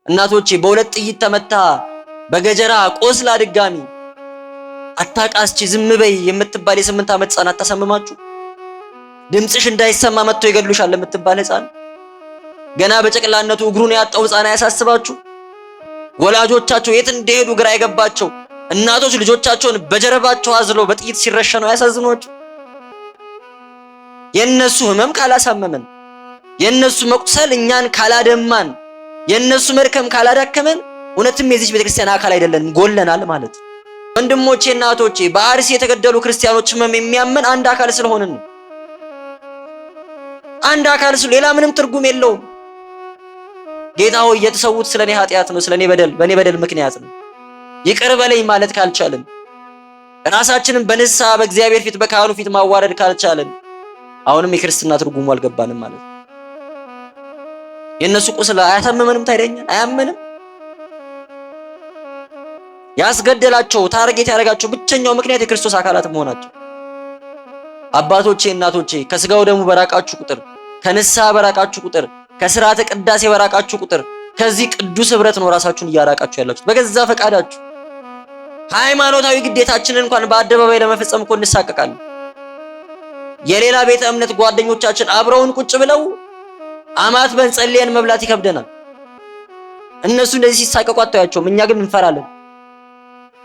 እናቶቼ በሁለት ጥይት ተመታ በገጀራ ቆስላ ድጋሚ አታቃስቺ ዝም በይ የምትባል የ8 ዓመት ህፃን አታሰምማችሁ? ድምጽሽ እንዳይሰማ መጥቶ ይገድሉሻል የምትባል ህፃን ገና በጨቅላነቱ እግሩን ያጣው ህፃን አያሳስባችሁ? ወላጆቻቸው የት እንደሄዱ ግራ የገባቸው እናቶች ልጆቻቸውን በጀርባቸው አዝለው በጥይት ሲረሸኑ አያሳዝኗችሁ? የነሱ ህመም ካላሳመመን፣ የነሱ መቁሰል እኛን ካላደማን፣ የነሱ መርከም ካላዳከመን እውነትም የዚህ ቤተክርስቲያን አካል አይደለንም፣ ጎለናል ማለት። ወንድሞቼ እናቶቼ በአርሲ የተገደሉ ክርስቲያኖች ህመም የሚያመን አንድ አካል ስለሆነን ነው። አንድ አካል ሌላ ምንም ትርጉም የለውም። ጌታ ሆይ የተሰዉት ስለኔ ኃጢአት ነው፣ ስለኔ በደል በኔ በደል ምክንያት ነው ይቅር በለኝ ማለት ካልቻልን፣ ራሳችንን በንስሐ በእግዚአብሔር ፊት በካህኑ ፊት ማዋረድ ካልቻልን አሁንም የክርስትና ትርጉሙ አልገባንም ማለት ነው። የነሱ ቁስል አያሳምመንም? ታይደኛል አያመንም? ያስገደላቸው ታርጌት ያደረጋቸው ብቸኛው ምክንያት የክርስቶስ አካላት መሆናቸው። አባቶቼ እናቶቼ ከስጋው ደሙ በራቃችሁ ቁጥር፣ ከንስሐ በራቃችሁ ቁጥር፣ ከሥርዓተ ቅዳሴ በራቃችሁ ቁጥር ከዚህ ቅዱስ ህብረት ነው ራሳችሁን እያራቃችሁ ያላችሁት በገዛ ፈቃዳችሁ። ሃይማኖታዊ ግዴታችንን እንኳን በአደባባይ ለመፈጸም እኮ እንሳቀቃለን። የሌላ ቤተ እምነት ጓደኞቻችን አብረውን ቁጭ ብለው አማት በንጸልየን መብላት ይከብደናል። እነሱ እንደዚህ ሲሳቀቁ አታያቸውም፣ እኛ ግን እንፈራለን።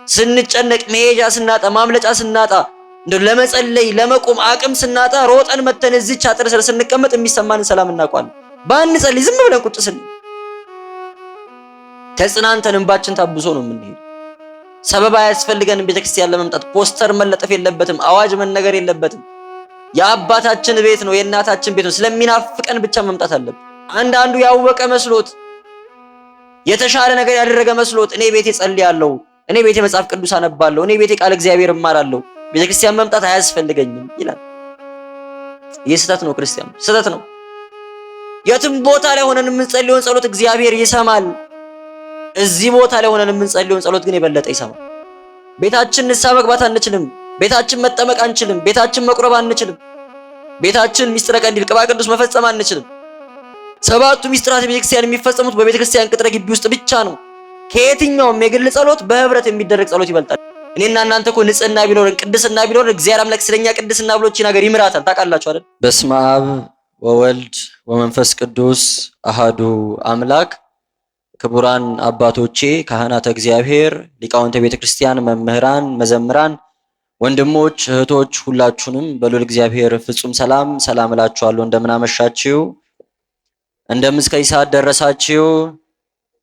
ስንጨነቅ መሄጃ ስናጣ ማምለጫ ስናጣ እንደው ለመጸለይ ለመቆም አቅም ስናጣ ሮጠን መተን እዚች አጥር ስር ስንቀመጥ የሚሰማንን ሰላም እናውቃለን። ባንጸልይ ዝም ብለን ቁጭ ስንል ተጽናንተን እንባችን ታብሶ ነው የምንሄድ። ሰበብ አያስፈልገንም ቤተክርስቲያን ለመምጣት። ፖስተር መለጠፍ የለበትም፣ አዋጅ መነገር የለበትም። የአባታችን ቤት ነው የእናታችን ቤት ነው። ስለሚናፍቀን ብቻ መምጣት አለብን። አንዳንዱ ያወቀ መስሎት የተሻለ ነገር ያደረገ መስሎት እኔ ቤቴ ጸልያለሁ፣ እኔ ቤቴ መጽሐፍ ቅዱስ አነባለሁ፣ እኔ ቤቴ ቃል እግዚአብሔር እማራለሁ፣ ቤተክርስቲያን መምጣት አያስፈልገኝም ይላል። ይህ ስህተት ነው። ክርስቲያን ስህተት ነው። የትም ቦታ ላይ ሆነን የምንጸልየውን ጸሎት እግዚአብሔር ይሰማል። እዚህ ቦታ ላይ ሆነን የምንጸልየውን ጸሎት ግን የበለጠ ይሰማል። ቤታችን ንስሐ መግባት አንችልም፣ ቤታችን መጠመቅ አንችልም፣ ቤታችን መቁረብ አንችልም፣ ቤታችን ሚስጥረ ቀንዲል ቅባ ቅዱስ መፈጸም አንችልም። ሰባቱ ሚስጥራት ቤተክርስቲያን የሚፈጸሙት በቤተክርስቲያን ቅጥረ ግቢ ውስጥ ብቻ ነው። ከየትኛውም የግል ጸሎት በህብረት የሚደረግ ጸሎት ይበልጣል። እኔና እናንተ እኮ ንጽህና ቢኖርን ቅድስና ቢኖርን እግዚአብሔር አምላክ ስለኛ ቅድስና ብሎ እቺ ነገር ይምራታል። ታውቃላችሁ አይደል? በስመ አብ ወወልድ ወመንፈስ ቅዱስ አሃዱ አምላክ። ክቡራን አባቶቼ ካህናተ እግዚአብሔር፣ ሊቃውንተ ቤተክርስቲያን፣ መምህራን፣ መዘምራን፣ ወንድሞች እህቶች፣ ሁላችሁንም በልዑል እግዚአብሔር ፍጹም ሰላም ሰላም እላችኋለሁ። እንደምን አመሻችሁ? እንደምን እስከ ሰዓት ደረሳችሁ?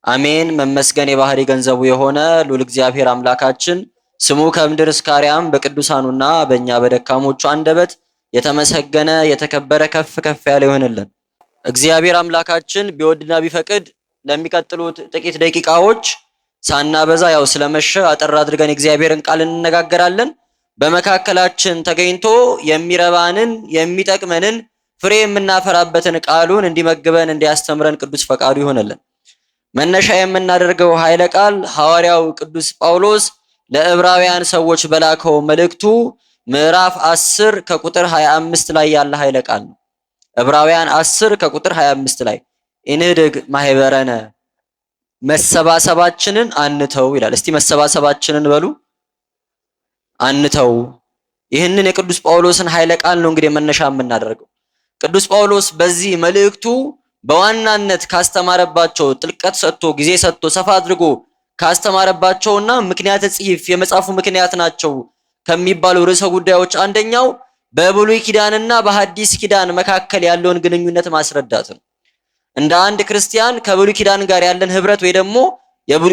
አሜን። መመስገን የባህሪ ገንዘቡ የሆነ ልዑል እግዚአብሔር አምላካችን ስሙ ከምድር እስከ አርያም በቅዱሳኑና በእኛ በደካሞቹ አንደበት የተመሰገነ የተከበረ ከፍ ከፍ ያለ ይሆንልን። እግዚአብሔር አምላካችን ቢወድና ቢፈቅድ ለሚቀጥሉት ጥቂት ደቂቃዎች ሳናበዛ ያው ስለመሸ አጠር አድርገን እግዚአብሔርን ቃል እንነጋገራለን። በመካከላችን ተገኝቶ የሚረባንን የሚጠቅመንን ፍሬ የምናፈራበትን ቃሉን እንዲመግበን እንዲያስተምረን ቅዱስ ፈቃዱ ይሆንልን። መነሻ የምናደርገው ኃይለ ቃል ሐዋርያው ቅዱስ ጳውሎስ ለዕብራውያን ሰዎች በላከው መልእክቱ ምዕራፍ 10 ከቁጥር 25 ላይ ያለ ኃይለ ቃል ነው። ዕብራውያን 10 ከቁጥር 25 ላይ እንህድግ ማህበረነ መሰባሰባችንን አንተው ይላል። እስቲ መሰባሰባችንን በሉ አንተው። ይህንን የቅዱስ ጳውሎስን ኃይለ ቃል ነው እንግዲህ መነሻ የምናደርገው። ቅዱስ ጳውሎስ በዚህ መልእክቱ በዋናነት ካስተማረባቸው ጥልቀት ሰጥቶ ጊዜ ሰጥቶ ሰፋ አድርጎ ካስተማረባቸውና ምክንያተ ጽሒፍ የመጽሐፉ ምክንያት ናቸው ከሚባሉ ርዕሰ ጉዳዮች አንደኛው በብሉይ ኪዳንና በሐዲስ ኪዳን መካከል ያለውን ግንኙነት ማስረዳት ነው። እንደ አንድ ክርስቲያን ከብሉይ ኪዳን ጋር ያለን ህብረት ወይ ደግሞ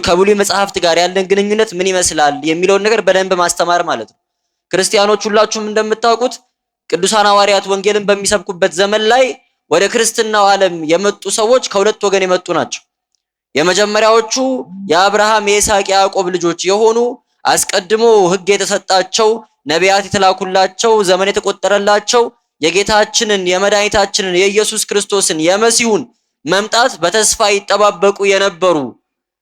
ከብሉይ መጽሐፍት ጋር ያለን ግንኙነት ምን ይመስላል የሚለውን ነገር በደንብ ማስተማር ማለት ነው። ክርስቲያኖች ሁላችሁም እንደምታውቁት ቅዱሳን ሐዋርያት ወንጌልን በሚሰብኩበት ዘመን ላይ ወደ ክርስትናው ዓለም የመጡ ሰዎች ከሁለት ወገን የመጡ ናቸው። የመጀመሪያዎቹ የአብርሃም የይስሐቅ ያዕቆብ ልጆች የሆኑ አስቀድሞ ሕግ የተሰጣቸው ነቢያት የተላኩላቸው ዘመን የተቆጠረላቸው የጌታችንን የመድኃኒታችንን የኢየሱስ ክርስቶስን የመሲሁን መምጣት በተስፋ ይጠባበቁ የነበሩ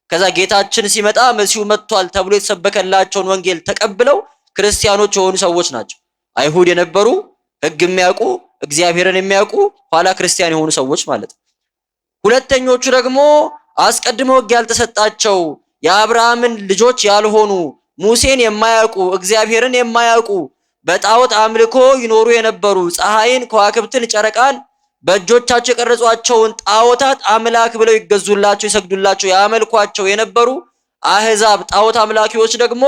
ከዛ ጌታችን ሲመጣ መሲሁ መጥቷል ተብሎ የተሰበከላቸውን ወንጌል ተቀብለው ክርስቲያኖች የሆኑ ሰዎች ናቸው። አይሁድ የነበሩ ሕግ የሚያውቁ እግዚአብሔርን የሚያውቁ ኋላ ክርስቲያን የሆኑ ሰዎች ማለት ነው። ሁለተኞቹ ደግሞ አስቀድሞ ሕግ ያልተሰጣቸው የአብርሃምን ልጆች ያልሆኑ ሙሴን የማያውቁ እግዚአብሔርን የማያውቁ በጣዖት አምልኮ ይኖሩ የነበሩ ፀሐይን፣ ከዋክብትን፣ ጨረቃን በእጆቻቸው የቀረጿቸውን ጣዖታት አምላክ ብለው ይገዙላቸው፣ ይሰግዱላቸው፣ ያመልኳቸው የነበሩ አህዛብ ጣዖት አምላኪዎች ደግሞ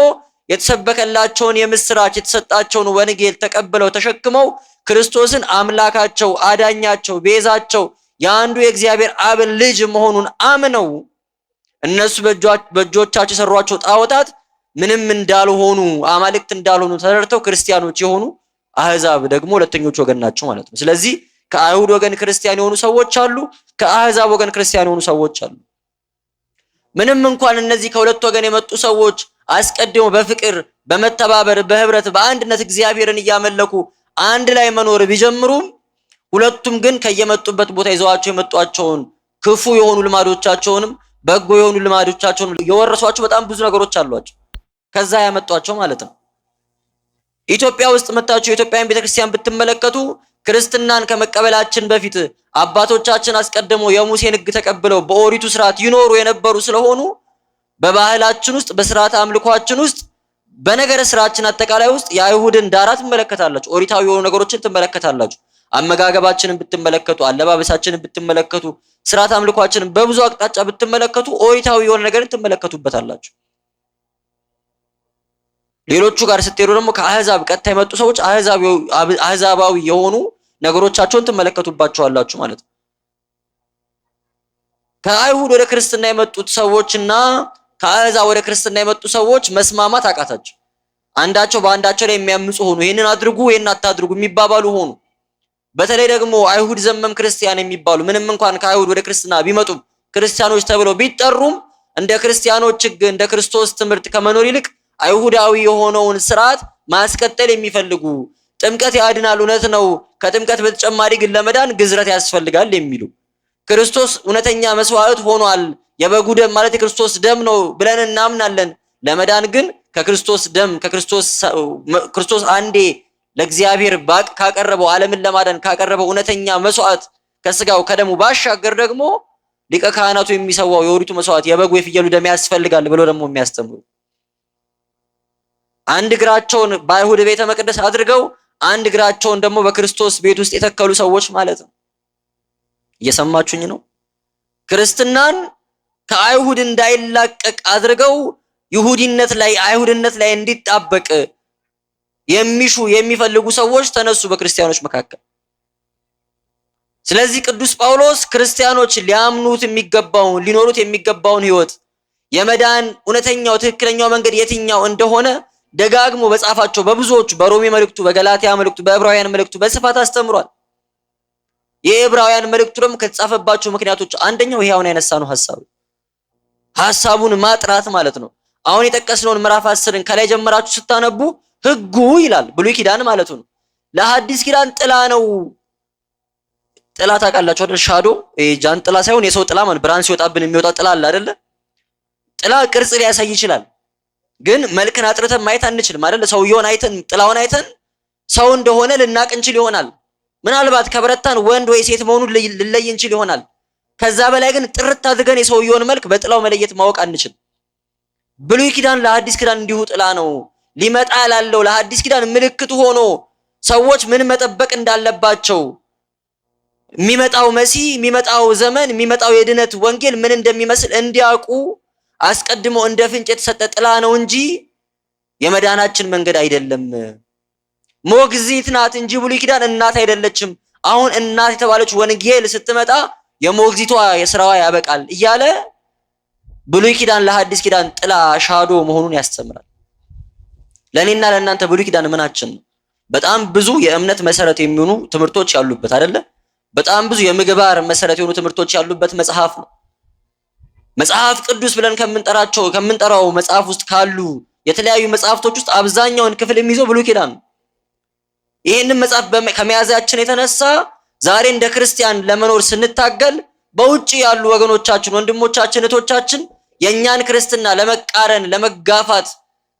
የተሰበከላቸውን የምስራች የተሰጣቸውን ወንጌል ተቀብለው ተሸክመው ክርስቶስን አምላካቸው፣ አዳኛቸው፣ ቤዛቸው የአንዱ የእግዚአብሔር አብ ልጅ መሆኑን አምነው እነሱ በእጆቻቸው የሰሯቸው ጣዖታት ምንም እንዳልሆኑ አማልክት እንዳልሆኑ ተረድተው ክርስቲያኖች የሆኑ አህዛብ ደግሞ ሁለተኞች ወገን ናቸው ማለት ነው። ስለዚህ ከአይሁድ ወገን ክርስቲያን የሆኑ ሰዎች አሉ፣ ከአህዛብ ወገን ክርስቲያን የሆኑ ሰዎች አሉ። ምንም እንኳን እነዚህ ከሁለት ወገን የመጡ ሰዎች አስቀድሞ በፍቅር በመተባበር በህብረት በአንድነት እግዚአብሔርን እያመለኩ አንድ ላይ መኖር ቢጀምሩም ሁለቱም ግን ከየመጡበት ቦታ ይዘዋቸው የመጧቸውን ክፉ የሆኑ ልማዶቻቸውንም በጎ የሆኑ ልማዶቻቸውን የወረሷቸው በጣም ብዙ ነገሮች አሏቸው፣ ከዛ ያመጧቸው ማለት ነው። ኢትዮጵያ ውስጥ መጣችሁ የኢትዮጵያን ቤተክርስቲያን ብትመለከቱ ክርስትናን ከመቀበላችን በፊት አባቶቻችን አስቀድሞ የሙሴን ሕግ ተቀብለው በኦሪቱ ስርዓት ይኖሩ የነበሩ ስለሆኑ በባህላችን ውስጥ በስርዓት አምልኳችን ውስጥ በነገረ ስራችን አጠቃላይ ውስጥ የአይሁድን ዳራ ትመለከታላችሁ። ኦሪታዊ የሆኑ ነገሮችን ትመለከታላችሁ። አመጋገባችንን ብትመለከቱ፣ አለባበሳችንን ብትመለከቱ፣ ስርዓት አምልኳችንን በብዙ አቅጣጫ ብትመለከቱ ኦሪታዊ የሆነ ነገርን ትመለከቱበታላችሁ። ሌሎቹ ጋር ስትሄዱ ደግሞ ከአህዛብ ቀጥታ የመጡ ሰዎች አህዛባዊ የሆኑ ነገሮቻቸውን ትመለከቱባቸዋላችሁ ማለት ነው። ከአይሁድ ወደ ክርስትና የመጡት ሰዎችና ከአህዛብ ወደ ክርስትና የመጡ ሰዎች መስማማት አቃታቸው። አንዳቸው በአንዳቸው ላይ የሚያምፁ ሆኑ። ይሄንን አድርጉ ይሄን አታድርጉ የሚባባሉ ሆኑ። በተለይ ደግሞ አይሁድ ዘመም ክርስቲያን የሚባሉ ምንም እንኳን ከአይሁድ ወደ ክርስትና ቢመጡም ክርስቲያኖች ተብለው ቢጠሩም እንደ ክርስቲያኖች ሕግ እንደ ክርስቶስ ትምህርት ከመኖር ይልቅ አይሁዳዊ የሆነውን ስርዓት ማስቀጠል የሚፈልጉ ጥምቀት ያድናል፣ እውነት ነው፣ ከጥምቀት በተጨማሪ ግን ለመዳን ግዝረት ያስፈልጋል የሚሉ ክርስቶስ እውነተኛ መስዋዕት ሆኗል፣ የበጉ ደም ማለት የክርስቶስ ደም ነው ብለን እናምናለን። ለመዳን ግን ከክርስቶስ ደም ክርስቶስ አንዴ ለእግዚአብሔር ካቀረበው ዓለምን ለማዳን ካቀረበው እውነተኛ መስዋዕት ከስጋው ከደሙ ባሻገር ደግሞ ሊቀ ካህናቱ የሚሰዋው የኦሪቱ መስዋዕት የበጉ የፍየሉ ደም ያስፈልጋል ብሎ ደግሞ የሚያስተምሩ አንድ እግራቸውን በአይሁድ ቤተ መቅደስ አድርገው አንድ እግራቸውን ደግሞ በክርስቶስ ቤት ውስጥ የተከሉ ሰዎች ማለት ነው። እየሰማችሁኝ ነው? ክርስትናን ከአይሁድ እንዳይላቀቅ አድርገው ይሁዲነት ላይ አይሁድነት ላይ እንዲጣበቅ የሚፈልጉ ሰዎች ተነሱ በክርስቲያኖች መካከል። ስለዚህ ቅዱስ ጳውሎስ ክርስቲያኖች ሊያምኑት የሚገባውን ሊኖሩት የሚገባውን ሕይወት የመዳን እውነተኛው ትክክለኛው መንገድ የትኛው እንደሆነ ደጋግሞ በጻፋቸው በብዙዎቹ በሮሜ መልእክቱ፣ በገላትያ መልእክቱ፣ በዕብራውያን መልእክቱ በስፋት አስተምሯል። የዕብራውያን መልእክቱ ደግሞ ከተጻፈባቸው ምክንያቶች አንደኛው ይሄውን ያነሳነው ሐሳቡን ማጥራት ማለት ነው። አሁን የጠቀስነውን ምዕራፍ 10ን ከላይ ጀምራችሁ ስታነቡ ሕጉ ይላል ብሉይ ኪዳን ማለቱ ነው። ለሐዲስ ኪዳን ጥላ ነው። ጥላ ታውቃላችሁ አይደል? ሻዶ ጃን ጥላ ሳይሆን የሰው ጥላ ማለት ብርሃን ሲወጣብን የሚወጣ ጥላ አለ አይደለ? ጥላ ቅርጽ ሊያሳይ ይችላል፣ ግን መልክን አጥርተን ማየት አንችልም አይደል? ሰውየውን አይተን ጥላውን አይተን ሰው እንደሆነ ልናቅ እንችል ይሆናል። ምናልባት ከበረታን ወንድ ወይ ሴት መሆኑን ልለይ እንችል ይሆናል። ከዛ በላይ ግን ጥርት አድርገን የሰውየውን መልክ በጥላው መለየት ማወቅ አንችል። ብሉይ ኪዳን ለሐዲስ ኪዳን እንዲሁ ጥላ ነው። ሊመጣ ላለው ለሐዲስ ኪዳን ምልክት ሆኖ ሰዎች ምን መጠበቅ እንዳለባቸው የሚመጣው መሲህ፣ የሚመጣው ዘመን፣ የሚመጣው የድነት ወንጌል ምን እንደሚመስል እንዲያውቁ አስቀድሞ እንደ ፍንጭ የተሰጠ ጥላ ነው እንጂ የመዳናችን መንገድ አይደለም። ሞግዚት ናት እንጂ ብሉይ ኪዳን እናት አይደለችም። አሁን እናት የተባለች ወንጌል ስትመጣ የሞግዚቷ የሥራዋ ያበቃል እያለ ብሉይ ኪዳን ለሐዲስ ኪዳን ጥላ ሻዶ መሆኑን ያስተምራል። ለኔና ለእናንተ ብሉይ ኪዳን ምናችን ነው? በጣም ብዙ የእምነት መሰረት የሚሆኑ ትምህርቶች ያሉበት አይደለ? በጣም ብዙ የምግባር መሰረት የሆኑ ትምህርቶች ያሉበት መጽሐፍ ነው። መጽሐፍ ቅዱስ ብለን ከምንጠራው መጽሐፍ ውስጥ ካሉ የተለያዩ መጽሐፍቶች ውስጥ አብዛኛውን ክፍል የሚይዘው ብሉይ ኪዳን ነው። ይህንን መጽሐፍ ከመያዛችን የተነሳ ዛሬ እንደ ክርስቲያን ለመኖር ስንታገል በውጭ ያሉ ወገኖቻችን፣ ወንድሞቻችን፣ እህቶቻችን የኛን ክርስትና ለመቃረን ለመጋፋት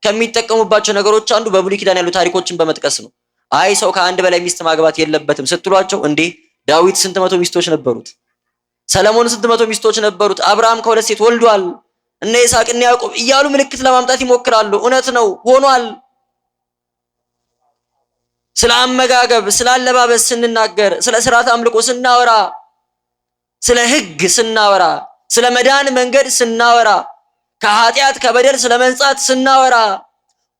ከሚጠቀሙባቸው ነገሮች አንዱ በብሉይ ኪዳን ያሉ ታሪኮችን በመጥቀስ ነው። አይ ሰው ከአንድ በላይ ሚስት ማግባት የለበትም ስትሏቸው እንዴ ዳዊት ስንት መቶ ሚስቶች ነበሩት? ሰለሞን 600 ሚስቶች ነበሩት። አብርሃም ከሁለት ሴት ወልዷል። እነ ይስሐቅና ያዕቆብ እያሉ ምልክት ለማምጣት ይሞክራሉ። እውነት ነው፣ ሆኗል። ስለ አመጋገብ፣ ስለ አለባበስ ስንናገር፣ ስለ ስርዓት አምልኮ ስናወራ፣ ስለ ሕግ ስናወራ፣ ስለ መዳን መንገድ ስናወራ፣ ከኃጢአት ከበደል ስለ መንጻት ስናወራ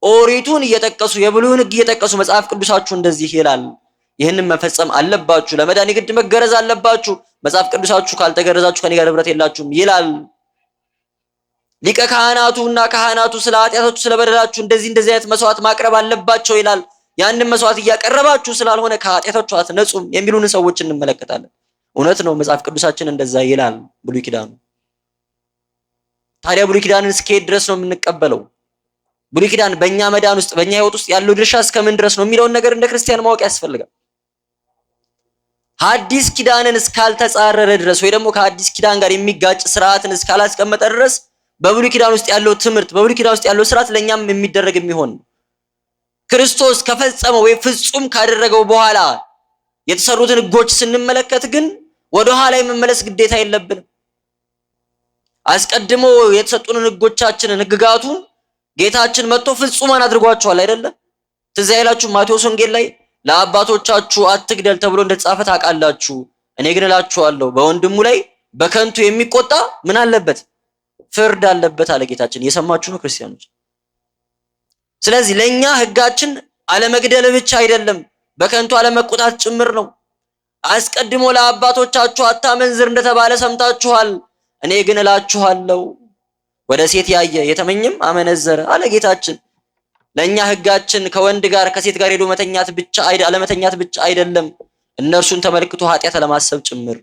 ኦሪቱን እየጠቀሱ የብሉይን ሕግ እየጠቀሱ መጽሐፍ ቅዱሳችሁ እንደዚህ ይላል፣ ይህንን መፈጸም አለባችሁ፣ ለመዳን የግድ መገረዝ አለባችሁ፣ መጽሐፍ ቅዱሳችሁ ካልተገረዛችሁ ከኔ ጋር ህብረት የላችሁም ይላል። ሊቀ ካህናቱና ካህናቱ ስለ ኃጢአታችሁ ስለ በደላችሁ እንደዚህ አይነት መስዋዕት ማቅረብ አለባቸው ይላል። ያንን መስዋዕት እያቀረባችሁ ስላልሆነ ከኃጢአታችሁ አትነጹም የሚሉን ሰዎች እንመለከታለን። እውነት ነው፣ መጽሐፍ ቅዱሳችን እንደዛ ይላል። ብሉይ ኪዳኑ ታዲያ ብሉይ ኪዳንን እስከሄድ ድረስ ነው የምንቀበለው? ብሉይ ኪዳን በእኛ መዳን ውስጥ በእኛ ህይወት ውስጥ ያለው ድርሻ እስከምን ድረስ ነው የሚለውን ነገር እንደ ክርስቲያን ማወቅ ያስፈልጋል። ሐዲስ ኪዳንን እስካልተጻረረ ድረስ ወይ ደግሞ ከሐዲስ ኪዳን ጋር የሚጋጭ ስርዓትን እስካላስቀመጠ ድረስ በብሉይ ኪዳን ውስጥ ያለው ትምህርት በብሉይ ኪዳን ውስጥ ያለው ስርዓት ለኛም የሚደረግ የሚሆን ክርስቶስ ከፈጸመው ወይ ፍጹም ካደረገው በኋላ የተሰሩትን ህጎች ስንመለከት ግን ወደ ኋላ የመመለስ ግዴታ የለብንም። አስቀድሞ የተሰጡንን ህጎቻችንን ህግጋቱን ጌታችን መጥቶ ፍጹማን አድርጓቸዋል አይደለ? ትዝ ይላችሁ ማቴዎስ ወንጌል ላይ ለአባቶቻችሁ አትግደል ተብሎ እንደተጻፈ ታውቃላችሁ፣ እኔ ግን እላችኋለሁ በወንድሙ ላይ በከንቱ የሚቆጣ ምን አለበት? ፍርድ አለበት አለ ጌታችን። እየሰማችሁ ነው ክርስቲያኖች? ስለዚህ ለኛ ህጋችን አለመግደል ብቻ አይደለም፣ በከንቱ አለመቆጣት ጭምር ነው። አስቀድሞ ለአባቶቻችሁ አታመንዝር እንደተባለ ሰምታችኋል፣ እኔ ግን እላችኋለሁ ወደ ሴት ያየ የተመኘም አመነዘረ አለ ጌታችን። ለኛ ህጋችን ከወንድ ጋር ከሴት ጋር ሄዶ መተኛት ብቻ አለመተኛት ብቻ አይደለም፣ እነርሱን ተመልክቶ ኃጢአት ለማሰብ ጭምር።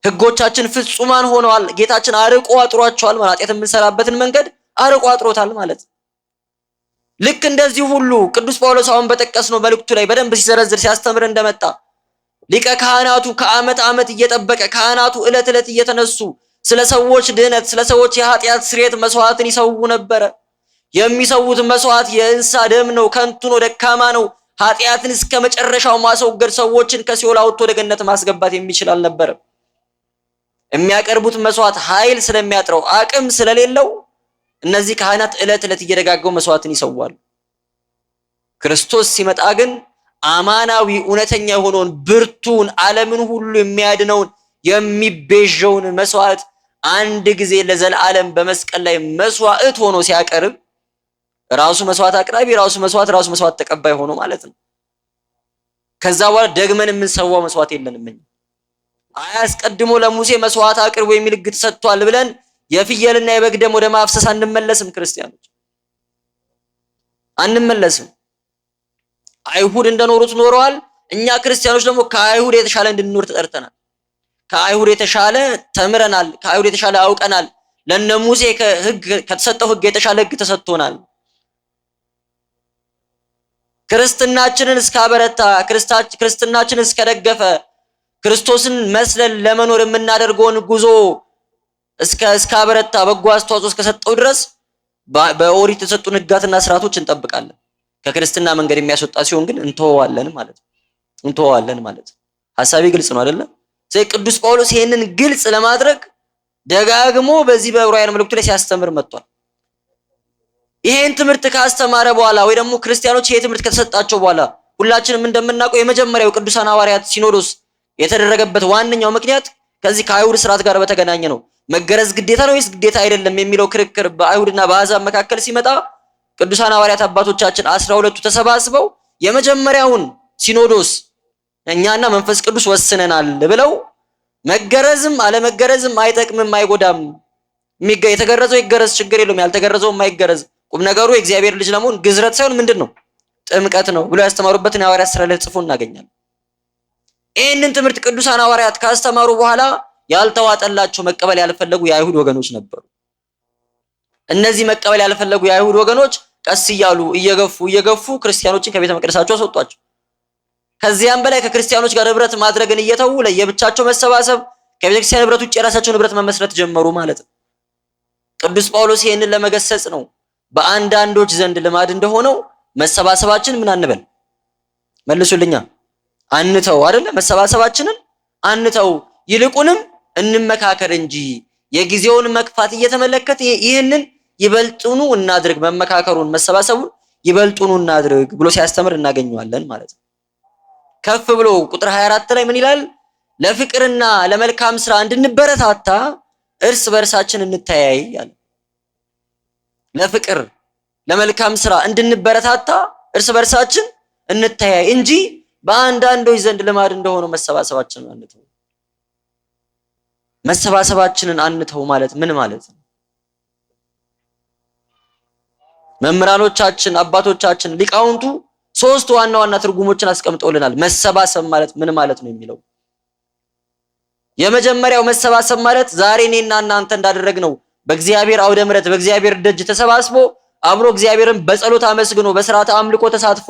ህጎቻችን ፍጹማን ሆነዋል። ጌታችን አርቆ አጥሯቸዋል ማለት ኃጢአት የምንሰራበትን መንገድ አርቆ አጥሮታል ማለት። ልክ እንደዚህ ሁሉ ቅዱስ ጳውሎስ አሁን በጠቀስነው መልእክቱ ላይ በደንብ ሲዘረዝር ሲያስተምር እንደመጣ ሊቀ ካህናቱ ከዓመት ዓመት እየጠበቀ ካህናቱ ዕለት ዕለት እየተነሱ ስለ ሰዎች ድህነት ስለ ሰዎች የኃጢአት ስርየት መስዋዕትን ይሰዉ ነበረ። የሚሰዉት መስዋዕት የእንስሳ ደም ነው፣ ከንቱ ነው፣ ደካማ ነው። ኃጢአትን እስከ መጨረሻው ማስወገድ ሰዎችን ከሲኦል አውጥቶ ወደ ገነት ማስገባት የሚችል አልነበረም። የሚያቀርቡት መስዋዕት ኃይል ስለሚያጥረው አቅም ስለሌለው እነዚህ ካህናት ዕለት ዕለት እየደጋገሙ መስዋዕትን ይሰዋሉ። ክርስቶስ ሲመጣ ግን አማናዊ እውነተኛ የሆነውን ብርቱን ዓለምን ሁሉ የሚያድነውን የሚቤዠውን መስዋዕት አንድ ጊዜ ለዘላለም በመስቀል ላይ መስዋዕት ሆኖ ሲያቀርብ ራሱ መስዋዕት አቅራቢ ራሱ መስዋዕት ተቀባይ ሆኖ ማለት ነው። ከዛ በኋላ ደግመን የምንሰዋው መስዋዕት የለንም። አያስቀድሞ ለሙሴ መስዋዕት አቅርቦ የሚል ሕግ ተሰጥቷል ብለን የፍየልና የበግ ደም ወደ ማፍሰስ አንመለስም። ክርስቲያኖች አንመለስም። አይሁድ እንደኖሩት ኖረዋል። እኛ ክርስቲያኖች ደግሞ ከአይሁድ የተሻለ እንድንኖር ተጠርተናል። ከአይሁድ የተሻለ ተምረናል። ከአይሁድ የተሻለ አውቀናል። ለነ ሙሴ ከተሰጠው ሕግ የተሻለ ሕግ ተሰጥቶናል። ክርስትናችንን እስካበረታ ክርስትናችንን እስከደገፈ ክርስቶስን መስለን ለመኖር የምናደርገውን ጉዞ እስካበረታ በጎ አስተዋጽኦ እስከሰጠው ድረስ በኦሪት የተሰጡን ሕጋትና ስርዓቶች እንጠብቃለን። ከክርስትና መንገድ የሚያስወጣ ሲሆን ግን እንተዋዋለን ማለት ነው። ሐሳቤ ግልጽ ነው አይደለም? ስለዚህ ቅዱስ ጳውሎስ ይሄንን ግልጽ ለማድረግ ደጋግሞ በዚህ በዕብራውያን መልእክቱ ላይ ሲያስተምር መጥቷል። ይሄን ትምህርት ካስተማረ በኋላ ወይ ደግሞ ክርስቲያኖች ይሄ ትምህርት ከተሰጣቸው በኋላ ሁላችንም እንደምናውቀው የመጀመሪያው ቅዱሳን ሐዋርያት ሲኖዶስ የተደረገበት ዋነኛው ምክንያት ከዚህ ከአይሁድ ስርዓት ጋር በተገናኘ ነው። መገረዝ ግዴታ ነው ወይስ ግዴታ አይደለም የሚለው ክርክር በአይሁድና በአሕዛብ መካከል ሲመጣ ቅዱሳን ሐዋርያት አባቶቻችን 12ቱ ተሰባስበው የመጀመሪያውን ሲኖዶስ እኛና መንፈስ ቅዱስ ወስነናል ብለው መገረዝም አለመገረዝም አይጠቅምም አይጎዳም፣ የተገረዘው ይገረዝ ችግር የለውም፣ ያልተገረዘው የማይገረዝ ቁም ነገሩ የእግዚአብሔር ልጅ ለመሆን ግዝረት ሳይሆን ምንድነው ጥምቀት ነው ብለው ያስተማሩበትን የሐዋርያት ሥራ ላይ ጽፎ እናገኛለን። ይህንን ትምህርት ቅዱሳን ሐዋርያት ካስተማሩ በኋላ ያልተዋጠላቸው መቀበል ያልፈለጉ የአይሁድ ወገኖች ነበሩ። እነዚህ መቀበል ያልፈለጉ የአይሁድ ወገኖች ቀስ እያሉ እየገፉ ክርስቲያኖችን ከቤተ መቅደሳቸው አስወጧቸው። ከዚያም በላይ ከክርስቲያኖች ጋር ህብረት ማድረግን እየተዉ ለየብቻቸው መሰባሰብ፣ ከቤተ ክርስቲያን ህብረት ውጭ የራሳቸውን ህብረት መመስረት ጀመሩ ማለት ነው። ቅዱስ ጳውሎስ ይህንን ለመገሰጽ ነው በአንዳንዶች ዘንድ ልማድ እንደሆነው መሰባሰባችን ምን አንበል መልሱልኛ አንተው አይደለ? መሰባሰባችንን አንተው፣ ይልቁንም እንመካከር እንጂ የጊዜውን መክፋት እየተመለከተ ይህንን ይበልጡኑ እናድርግ፣ መመካከሩን መሰባሰቡን ይበልጡኑ እናድርግ ብሎ ሲያስተምር እናገኘዋለን ማለት ነው። ከፍ ብሎ ቁጥር 24 ላይ ምን ይላል? ለፍቅርና ለመልካም ስራ እንድንበረታታ እርስ በርሳችን እንተያይ አለ። ለፍቅር ለመልካም ስራ እንድንበረታታ እርስ በርሳችን እንተያይ እንጂ በአንዳንዶች ዘንድ ልማድ እንደሆነው መሰባሰባችንን አንተው። መሰባሰባችንን አንተው ማለት ምን ማለት ነው? መምህራኖቻችን አባቶቻችን ሊቃውንቱ ሶስት ዋና ዋና ትርጉሞችን አስቀምጠውልናል። መሰባሰብ ማለት ምን ማለት ነው የሚለው የመጀመሪያው መሰባሰብ ማለት ዛሬ እኔና እናንተ እንዳደረግነው በእግዚአብሔር አውደ ምሕረት በእግዚአብሔር ደጅ ተሰባስቦ አብሮ እግዚአብሔርን በጸሎት አመስግኖ በሥርዓተ አምልኮ ተሳትፎ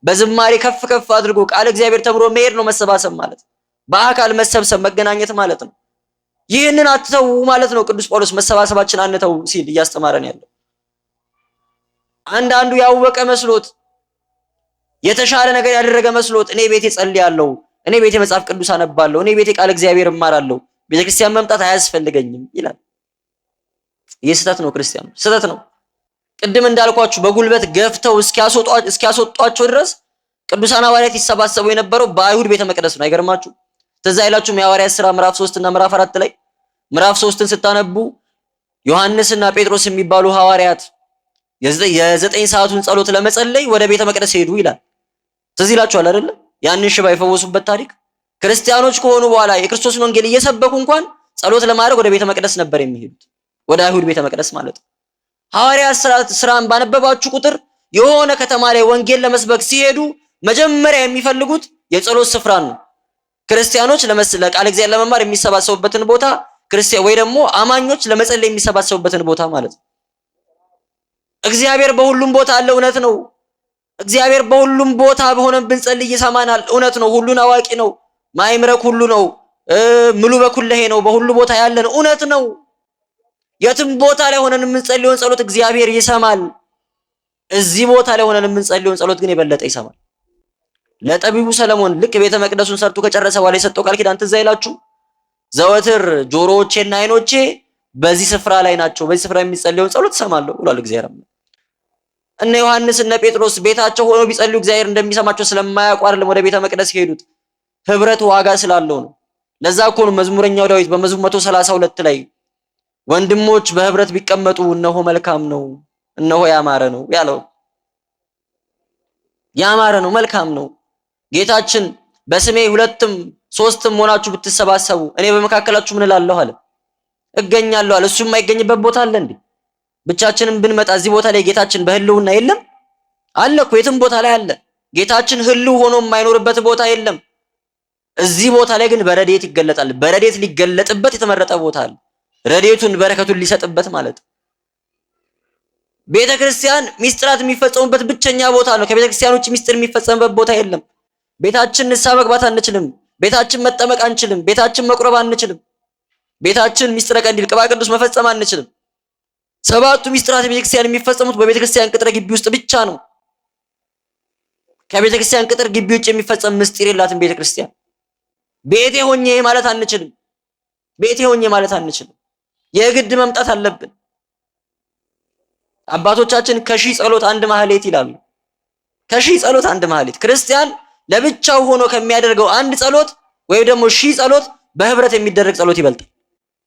በዝማሬ ከፍ ከፍ አድርጎ ቃል እግዚአብሔር ተምሮ መሄድ ነው መሰባሰብ ማለት። በአካል መሰብሰብ መገናኘት ማለት ነው። ይህንን አትተው ማለት ነው ቅዱስ ጳውሎስ መሰባሰባችን አንተው ሲል እያስተማረን ያለው። አንዳንዱ ያወቀ መስሎት የተሻለ ነገር ያደረገ መስሎት እኔ ቤቴ ጸልያለሁ፣ እኔ ቤቴ መጽሐፍ ቅዱስ አነባለሁ፣ እኔ ቤቴ ቃል እግዚአብሔር እማራለሁ፣ ቤተክርስቲያን መምጣት አያስፈልገኝም ይላል። ይህ ስህተት ነው። ክርስቲያኑ ስህተት ነው። ቅድም እንዳልኳችሁ በጉልበት ገፍተው እስኪያስወጧቸው ድረስ ቅዱሳን ሐዋርያት ይሰባሰቡ የነበረው በአይሁድ ቤተ መቅደስ ነው። አይገርማችሁ? ትዝ አይላችሁም? የሐዋርያት ሥራ ምዕራፍ 3 እና ምዕራፍ 4 ላይ ምዕራፍ 3ን ስታነቡ ዮሐንስና ጴጥሮስ የሚባሉ ሐዋርያት የ9 ሰዓቱን ጸሎት ለመጸለይ ወደ ቤተ መቅደስ ሄዱ ይላል። ትዝ ይላችኋል አይደል? ያንን ሽባ የፈወሱበት ታሪክ። ክርስቲያኖች ከሆኑ በኋላ የክርስቶስን ወንጌል እየሰበኩ እንኳን ጸሎት ለማድረግ ወደ ቤተ መቅደስ ነበር የሚሄዱት፣ ወደ አይሁድ ቤተ መቅደስ ማለት ነው። ሐዋርያት ሥራን ባነበባችሁ ቁጥር የሆነ ከተማ ላይ ወንጌል ለመስበክ ሲሄዱ መጀመሪያ የሚፈልጉት የጸሎት ስፍራን ነው። ክርስቲያኖች ለቃል እግዚአብሔር ለመማር የሚሰባሰቡበትን ቦታ ወይ ደግሞ አማኞች ለመጸለይ የሚሰባሰቡበትን ቦታ ማለት ነው። እግዚአብሔር በሁሉም ቦታ አለ፣ እውነት ነው። እግዚአብሔር በሁሉም ቦታ በሆነን ብንጸልይ ይሰማናል፣ እውነት ነው። ሁሉን አዋቂ ነው፣ ማይምረክ ሁሉ ነው፣ ምሉ በኩለሄ ነው፣ በሁሉ ቦታ ያለ ነው፣ እውነት ነው። የትም ቦታ ላይ ሆነን የምንጸልየውን ጸሎት እግዚአብሔር ይሰማል። እዚህ ቦታ ላይ ሆነን የምንጸልየውን ጸሎት ግን የበለጠ ይሰማል። ለጠቢቡ ሰለሞን ልክ ቤተ መቅደሱን ሰርቶ ከጨረሰ በኋላ የሰጠው ቃል ኪዳን ትዝ አይላችሁ? ዘወትር ጆሮዎቼና አይኖቼ በዚህ ስፍራ ላይ ናቸው፣ በዚህ ስፍራ የሚጸልየውን ጸሎት እሰማለሁ ብሏል እግዚአብሔር። እነ ዮሐንስ እነ ጴጥሮስ ቤታቸው ሆነው ቢጸልዩ እግዚአብሔር እንደሚሰማቸው ስለማያውቁ አይደለም ወደ ቤተ መቅደስ ሄዱት። ህብረት ዋጋ ስላለው ነው። ለዛ እኮ ነው መዝሙረኛው ዳዊት በመዝሙር 132 ላይ ወንድሞች በህብረት ቢቀመጡ እነሆ መልካም ነው፣ እነሆ ያማረ ነው ያለው። ያማረ ነው፣ መልካም ነው። ጌታችን በስሜ 2ም 3ም ሆናችሁ ብትሰባሰቡ እኔ በመካከላችሁ ምን እላለሁ አለ፣ እገኛለሁ አለ። እሱ የማይገኝበት ቦታ አለ እንዴ? ብቻችንን ብንመጣ እዚህ ቦታ ላይ ጌታችን በህልውና የለም አለ እኮ። የትም ቦታ ላይ አለ። ጌታችን ህልው ሆኖ የማይኖርበት ቦታ የለም። እዚህ ቦታ ላይ ግን በረድኤት ይገለጣል። በረድኤት ሊገለጥበት የተመረጠ ቦታ አለ። ረድኤቱን በረከቱን ሊሰጥበት ማለት። ቤተ ክርስቲያን ሚስጥራት የሚፈጸሙበት ብቸኛ ቦታ ነው። ከቤተ ክርስቲያን ውጭ ሚስጥር የሚፈጸምበት ቦታ የለም። ቤታችን ንስሐ መግባት አንችልም። ቤታችን መጠመቅ አንችልም። ቤታችን መቁረብ አንችልም። ቤታችን ሚስጥረ ቀንዲል ቅባ ቅዱስ መፈጸም አንችልም። 7ቱ ሚስጥራት ቤተ ክርስቲያን የሚፈጸሙት በቤተ ክርስቲያን ቅጥር ግቢ ውስጥ ብቻ ነው። ከቤተ ክርስቲያን ቅጥር ግቢ ውጭ የሚፈጸም ምስጢር የላትም ቤተ ክርስቲያን። ቤቴ ሆኜ ማለት አንችልም። ቤቴ ሆኜ ማለት አንችልም። የግድ መምጣት አለብን። አባቶቻችን ከሺህ ጸሎት አንድ ማህሌት ይላሉ። ከሺህ ጸሎት አንድ ማህሌት። ክርስቲያን ለብቻው ሆኖ ከሚያደርገው አንድ ጸሎት ወይም ደግሞ ሺህ ጸሎት በህብረት የሚደረግ ጸሎት ይበልጣል።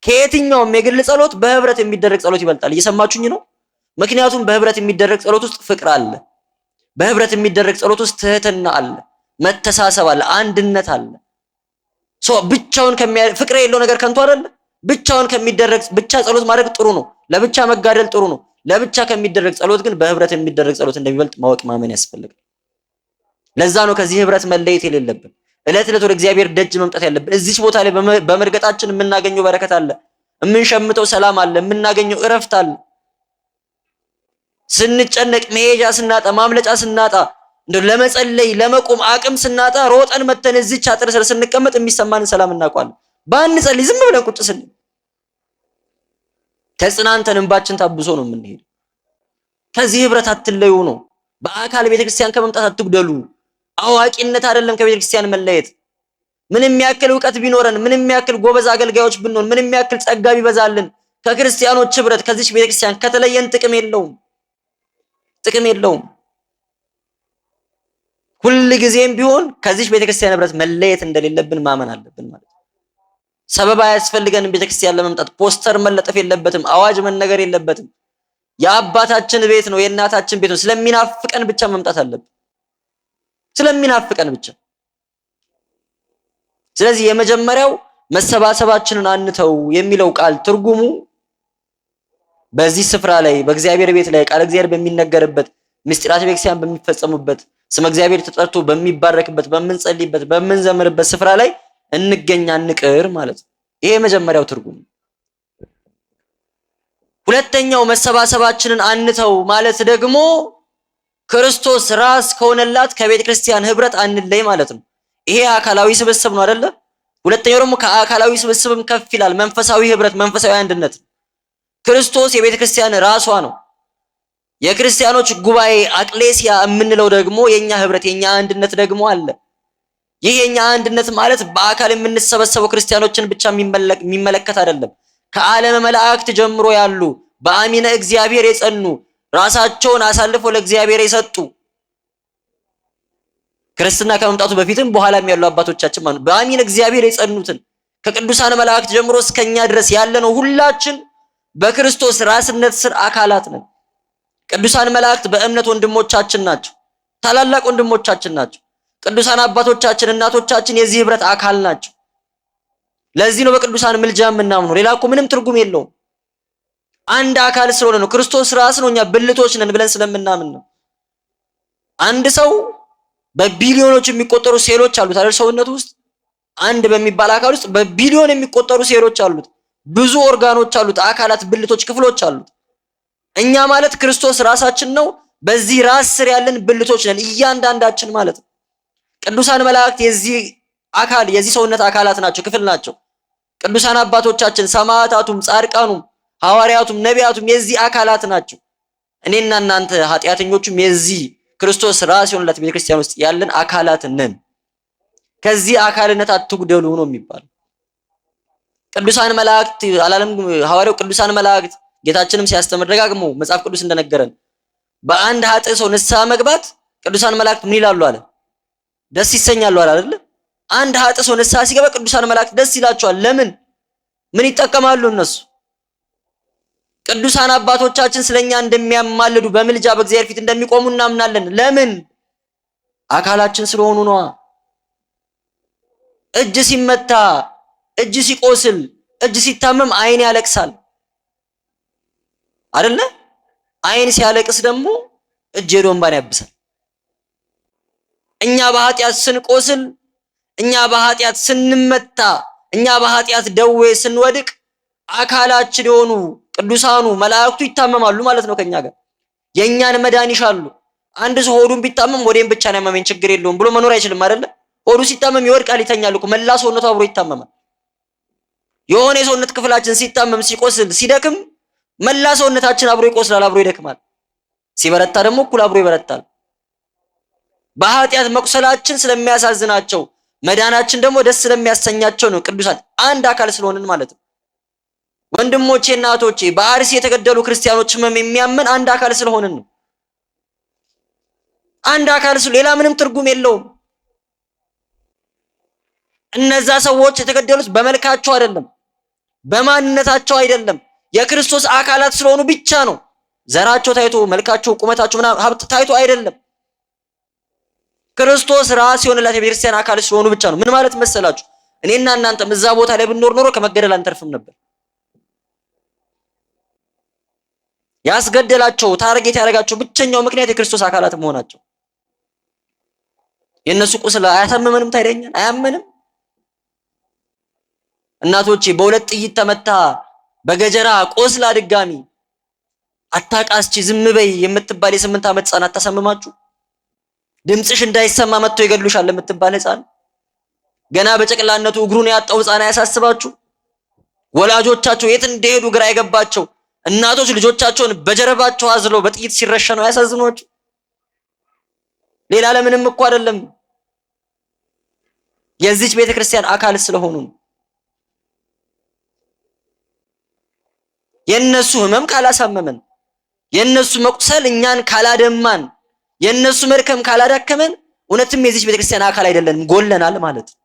ከየትኛውም የግል ጸሎት በህብረት የሚደረግ ጸሎት ይበልጣል። እየሰማችሁኝ ነው? ምክንያቱም በህብረት የሚደረግ ጸሎት ውስጥ ፍቅር አለ። በህብረት የሚደረግ ጸሎት ውስጥ ትህትና አለ፣ መተሳሰብ አለ፣ አንድነት አለ። ብቻውን ፍቅር የለው ነገር ከንቱ አይደለ? ብቻውን ከሚደረግ ብቻ ጸሎት ማድረግ ጥሩ ነው። ለብቻ መጋደል ጥሩ ነው። ለብቻ ከሚደረግ ጸሎት ግን በህብረት የሚደረግ ጸሎት እንደሚበልጥ ማወቅ ማመን ያስፈልጋል። ለዛ ነው ከዚህ ህብረት መለየት የሌለብን። እለት እለት ወደ እግዚአብሔር ደጅ መምጣት ያለብን። እዚህ ቦታ ላይ በመርገጣችን የምናገኘው በረከት አለ፣ የምንሸምተው ሰላም አለ፣ የምናገኘው እረፍት አለ። ስንጨነቅ መሄጃ ስናጣ ማምለጫ ስናጣ እንደ ለመጸለይ ለመቆም አቅም ስናጣ ሮጠን መተን እዚች አጥር ስር ስንቀመጥ የሚሰማንን ሰላም እናውቃለን። ባንጸልይ ዝም ብለን ቁጭ ስንል ተጽናንተን እንባችን ታብሶ ነው የምንሄድ። ከዚህ ህብረት አትለዩ ነው። በአካል ቤተክርስቲያን ከመምጣት አትጉደሉ። አዋቂነት አይደለም ከቤተክርስቲያን መለየት። ምንም ያክል ዕውቀት ቢኖረን፣ ምንም ያክል ጎበዝ አገልጋዮች ብንሆን፣ ምንም ያክል ጸጋ ቢበዛልን ከክርስቲያኖች ህብረት ከዚች ቤተክርስቲያን ከተለየን ጥቅም የለውም፣ ጥቅም የለውም። ሁል ጊዜም ቢሆን ከዚች ቤተክርስቲያን ህብረት መለየት እንደሌለብን ማመን አለብን ማለት ነው። ሰበብ አያስፈልገንም። ቤተክርስቲያን ለመምጣት ፖስተር መለጠፍ የለበትም፣ አዋጅ መነገር የለበትም። የአባታችን ቤት ነው፣ የእናታችን ቤት ነው። ስለሚናፍቀን ብቻ መምጣት አለብን፣ ስለሚናፍቀን ብቻ። ስለዚህ የመጀመሪያው መሰባሰባችንን አንተው የሚለው ቃል ትርጉሙ በዚህ ስፍራ ላይ በእግዚአብሔር ቤት ላይ ቃል እግዚአብሔር በሚነገርበት ምስጢራተ ቤተክርስቲያን በሚፈጸሙበት ስመ እግዚአብሔር ተጠርቶ በሚባረክበት በምንጸልይበት በምንዘምርበት ስፍራ ላይ እንገኛ እንቅር ማለት ነው። ይሄ የመጀመሪያው ትርጉም። ሁለተኛው መሰባሰባችንን አንተው ማለት ደግሞ ክርስቶስ ራስ ከሆነላት ከቤተ ክርስቲያን ህብረት አንለይ ማለት ነው። ይሄ አካላዊ ስብስብ ነው አይደለ? ሁለተኛው ደግሞ ከአካላዊ ስብስብም ከፍ ይላል። መንፈሳዊ ህብረት፣ መንፈሳዊ አንድነት። ክርስቶስ የቤተ ክርስቲያን ራሷ ነው። የክርስቲያኖች ጉባኤ አቅሌሲያ የምንለው ደግሞ የኛ ህብረት የኛ አንድነት ደግሞ አለ። ይህ የኛ አንድነት ማለት በአካል የምንሰበሰበው ክርስቲያኖችን ብቻ የሚመለከት አይደለም። ከዓለመ መላእክት ጀምሮ ያሉ በአሚነ እግዚአብሔር የጸኑ ራሳቸውን አሳልፈው ለእግዚአብሔር የሰጡ ክርስትና ከመምጣቱ በፊትም በኋላም ያሉ አባቶቻችን ማለት በአሚነ እግዚአብሔር የጸኑትን ከቅዱሳን መላእክት ጀምሮ እስከኛ ድረስ ያለነው ሁላችን በክርስቶስ ራስነት ስር አካላት ነን። ቅዱሳን መላእክት በእምነት ወንድሞቻችን ናቸው፣ ታላላቅ ወንድሞቻችን ናቸው። ቅዱሳን አባቶቻችን እናቶቻችን የዚህ ህብረት አካል ናቸው። ለዚህ ነው በቅዱሳን ምልጃ የምናምነው። ሌላ እኮ ምንም ትርጉም የለውም። አንድ አካል ስለሆነ ነው። ክርስቶስ ራስ ነው፣ እኛ ብልቶች ነን ብለን ስለምናምን ነው። አንድ ሰው በቢሊዮኖች የሚቆጠሩ ሴሎች አሉት አይደል? ሰውነቱ ውስጥ አንድ በሚባል አካል ውስጥ በቢሊዮን የሚቆጠሩ ሴሎች አሉት። ብዙ ኦርጋኖች አሉት፣ አካላት፣ ብልቶች፣ ክፍሎች አሉት። እኛ ማለት ክርስቶስ ራሳችን ነው። በዚህ ራስ ስር ያለን ብልቶች ነን እያንዳንዳችን ማለት ነው። ቅዱሳን መላእክት የዚህ አካል የዚህ ሰውነት አካላት ናቸው፣ ክፍል ናቸው። ቅዱሳን አባቶቻችን ሰማዕታቱም፣ ጻድቃኑም፣ ሐዋርያቱም፣ ነቢያቱም የዚህ አካላት ናቸው። እኔና እናንተ ኃጢአተኞቹም የዚህ ክርስቶስ ራስ የሆነላት ቤተክርስቲያን ውስጥ ያለን አካላት ነን። ከዚህ አካልነት አትጉደሉ ነው የሚባለው። ቅዱሳን መላእክት አላለም ሐዋርያው? ቅዱሳን መላእክት ጌታችንም ሲያስተምር ደጋግሞ መጽሐፍ ቅዱስ እንደነገረን በአንድ ኃጥእ ሰው ንስሐ መግባት ቅዱሳን መላእክት ምን ይላሉ አለ? ደስ ይሰኛሉ አለ አይደል? አንድ ኃጥእ ሰው ንስሐ ሲገባ ቅዱሳን መላእክት ደስ ይላቸዋል። ለምን? ምን ይጠቀማሉ እነሱ? ቅዱሳን አባቶቻችን ስለኛ እንደሚያማልዱ በምልጃ በእግዚአብሔር ፊት እንደሚቆሙ እናምናለን። ለምን? አካላችን ስለሆኑ ነዋ። እጅ ሲመታ፣ እጅ ሲቆስል፣ እጅ ሲታመም አይን ያለቅሳል አይደለ? አይን ሲያለቅስ ደግሞ እጅ ሄዶ እንባን ያብሳል። እኛ በኃጢአት ስንቆስል፣ እኛ በኃጢአት ስንመታ፣ እኛ በኃጢአት ደዌ ስንወድቅ አካላችን የሆኑ ቅዱሳኑ መላእክቱ ይታመማሉ ማለት ነው። ከኛ ጋር የኛን መዳን ይሻሉ። አንድ ሰው ሆዱን ቢታመም ወዴን ብቻ ነው ያመመኝ ችግር የለውም ብሎ መኖር አይችልም አይደለ? ሆዱ ሲታመም ይወድቃል፣ ይተኛል እኮ መላ ሰውነቱ አብሮ ይታመማል። የሆነ የሰውነት ክፍላችን ሲታመም፣ ሲቆስል፣ ሲደክም መላ ሰውነታችን አብሮ ይቆስላል፣ አብሮ ይደክማል። ሲበረታ ደግሞ እኩል አብሮ ይበረታል። በኃጢአት መቁሰላችን ስለሚያሳዝናቸው መዳናችን ደግሞ ደስ ስለሚያሰኛቸው ነው። ቅዱሳን አንድ አካል ስለሆንን ማለት ነው። ወንድሞቼ እናቶቼ በአርሲ የተገደሉ ክርስቲያኖች ህመም የሚያመን አንድ አካል ስለሆንን ነው። አንድ አካል ሌላ ምንም ትርጉም የለውም። እነዛ ሰዎች የተገደሉት በመልካቸው አይደለም፣ በማንነታቸው አይደለም፣ የክርስቶስ አካላት ስለሆኑ ብቻ ነው። ዘራቸው ታይቶ መልካቸው፣ ቁመታቸው ምናምን ሀብት ታይቶ አይደለም። ክርስቶስ ራስ የሆነላት የቤተክርስቲያን አካል ስለሆኑ ብቻ ነው። ምን ማለት መሰላችሁ? እኔና እናንተም እዛ ቦታ ላይ ብንኖር ኖሮ ከመገደል አንተርፍም ነበር። ያስገደላቸው ታርጌት ያደረጋቸው ብቸኛው ምክንያት የክርስቶስ አካላት መሆናቸው። የነሱ ቁስል አያሳምመንም? ታይደኛል አያመንም? እናቶቼ በሁለት ጥይት ተመታ በገጀራ ቆስላ ድጋሚ አታቃስቺ ዝም በይ የምትባል የ8 ዓመት ህፃን አታሳምማችሁ? ድምጽሽ እንዳይሰማ መጥቶ ይገድሉሻል የምትባል ህፃን፣ ገና በጨቅላነቱ እግሩን ያጣው ህፃን አያሳስባችሁ? ወላጆቻቸው የት እንደሄዱ ግራ የገባቸው እናቶች ልጆቻቸውን በጀርባቸው አዝለው በጥይት ሲረሸኑ አያሳዝኗችሁ? ሌላ ለምንም እኮ አይደለም። የዚች ቤተክርስቲያን አካል ስለሆኑ ነው። የነሱ ህመም ካላሳመመን፣ የነሱ መቁሰል እኛን ካላደማን፣ የነሱ መድከም ካላዳከመን እውነትም የዚች ቤተክርስቲያን አካል አይደለንም፣ ጎለናል ማለት ነው።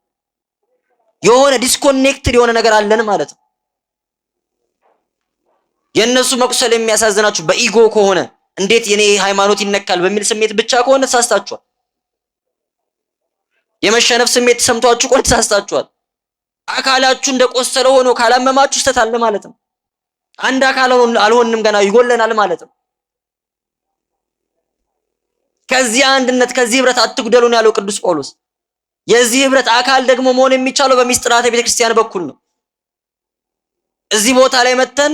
የሆነ ዲስኮኔክትድ የሆነ ነገር አለን ማለት ነው። የነሱ መቁሰል የሚያሳዝናችሁ በኢጎ ከሆነ እንዴት የኔ ሃይማኖት ይነካል በሚል ስሜት ብቻ ከሆነ ተሳስታችኋል። የመሸነፍ ስሜት ተሰምቷችሁ ከሆነ ተሳስታችኋል። አካላችሁ እንደቆሰለ ሆኖ ካላመማችሁ ስተት አለ ማለት ነው። አንድ አካል አልሆንም ገና ይጎለናል ማለት ነው። ከዚህ አንድነት ከዚህ ህብረት አትጉደሉን ያለው ቅዱስ ጳውሎስ። የዚህ ህብረት አካል ደግሞ መሆን የሚቻለው በሚስጥራተ ቤተክርስቲያን በኩል ነው። እዚህ ቦታ ላይ መተን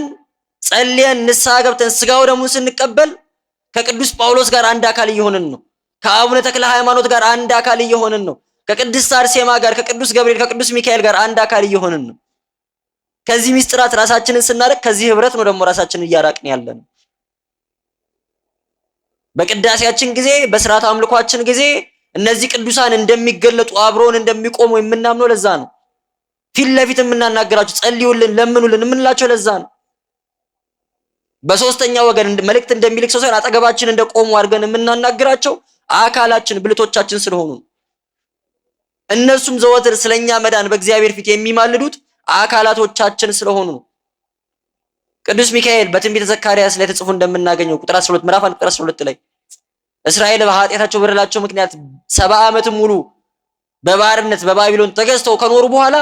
ጸልየን ንስሐ ገብተን ስጋው ደሙን ስንቀበል ከቅዱስ ጳውሎስ ጋር አንድ አካል እየሆንን ነው። ከአቡነ ተክለ ሃይማኖት ጋር አንድ አካል እየሆንን ነው። ከቅድስት አርሴማ ጋር፣ ከቅዱስ ገብርኤል፣ ከቅዱስ ሚካኤል ጋር አንድ አካል እየሆንን ነው። ከዚህ ሚስጥራት ራሳችንን ስናርቅ ከዚህ ህብረት ነው ደግሞ ራሳችንን እያራቅን ያለን። በቅዳሴያችን ጊዜ በስርዓት አምልኳችን ጊዜ እነዚህ ቅዱሳን እንደሚገለጡ አብረውን እንደሚቆሙ የምናምነው ለዛ ነው። ፊት ለፊት የምናናገራቸው ጸልዩልን፣ ለምኑልን የምንላቸው ለዛ ነው። በሶስተኛ ወገን መልእክት እንደሚልክ ሰው ሳይሆን አጠገባችን እንደቆሙ አድርገን የምናናገራቸው አካላችን ብልቶቻችን ስለሆኑ እነሱም ዘወትር ስለኛ መዳን በእግዚአብሔር ፊት የሚማልዱት አካላቶቻችን ስለሆኑ ነው። ቅዱስ ሚካኤል በትንቢተ ዘካርያስ ላይ ተጽፎ እንደምናገኘው ቁጥር 12 ምዕራፍ 1 ቁጥር 12 ላይ እስራኤል በኃጢአታቸው በደላቸው ምክንያት 70 ዓመት ሙሉ በባርነት በባቢሎን ተገዝተው ከኖሩ በኋላ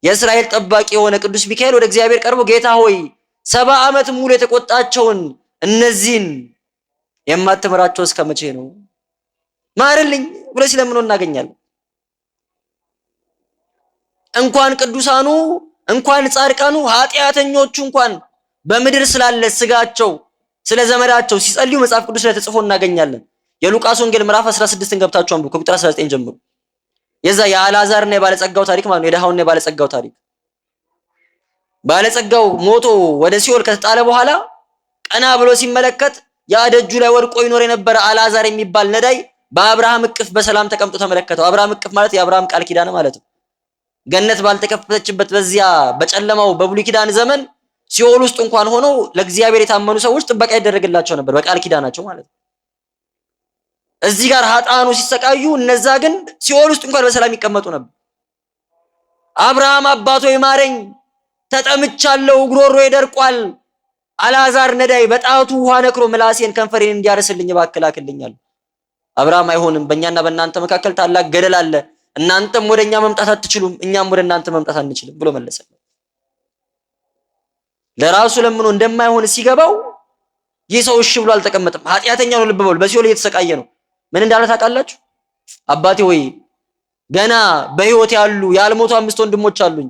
የእስራኤል ጠባቂ የሆነ ቅዱስ ሚካኤል ወደ እግዚአብሔር ቀርቦ ጌታ ሆይ 70 ዓመት ሙሉ የተቆጣቸውን እነዚህን የማትምራቸው እስከ መቼ ነው? ማርልኝ ብሎ ሲለምኖ እናገኛለን። እንኳን ቅዱሳኑ እንኳን ጻድቃኑ ኃጢአተኞቹ እንኳን በምድር ስላለ ስጋቸው ስለ ዘመዳቸው ሲጸልዩ መጽሐፍ ቅዱስ ላይ ተጽፎ እናገኛለን። የሉቃስ ወንጌል ምዕራፍ 16ን ገብታችሁ አንብቡ ከቁጥር 19 ጀምሮ። የዛ የአልዓዛርና የባለጸጋው ታሪክ ማለት ነው። የደሃውና የባለጸጋው ታሪክ። ባለጸጋው ሞቶ ወደ ሲኦል ከተጣለ በኋላ ቀና ብሎ ሲመለከት ያ ደጁ ላይ ወድቆ ይኖር የነበረ አልዓዛር የሚባል ነዳይ በአብርሃም እቅፍ በሰላም ተቀምጦ ተመለከተው። አብርሃም እቅፍ ማለት የአብርሃም ቃል ኪዳን ማለት ነው። ገነት ባልተከፈተችበት በዚያ በጨለማው በብሉይ ኪዳን ዘመን ሲኦል ውስጥ እንኳን ሆነው ለእግዚአብሔር የታመኑ ሰዎች ጥበቃ ይደረግላቸው ነበር በቃል ኪዳናቸው ማለት ነው። እዚህ ጋር ኃጥአኑ ሲሰቃዩ እነዛ ግን ሲኦል ውስጥ እንኳን በሰላም ይቀመጡ ነበር። አብርሃም አባቶ ይማረኝ ተጠምቻለሁ፣ ጉሮሮ ይደርቋል፣ አልዓዛር ነዳይ በጣቱ ውሃ ነክሮ ምላሴን ከንፈሬን እንዲያርስልኝ እባክህ ላክልኛል። አብርሃም አይሆንም፣ በእኛና በእናንተ መካከል ታላቅ ገደል አለ፣ እናንተም ወደኛ መምጣት አትችሉም፣ እኛም ወደ እናንተ መምጣት አንችልም ብሎ መለሰለት። ለራሱ ለምኖ እንደማይሆን ሲገባው ይህ ሰው እሺ ብሎ አልተቀመጠም። ኃጢአተኛ ነው፣ ልብ በሉ፣ በሲኦል እየተሰቃየ ነው። ምን እንዳለ ታውቃላችሁ? አባቴ ሆይ ገና በህይወት ያሉ ያልሞቱ 5 ወንድሞች አሉኝ።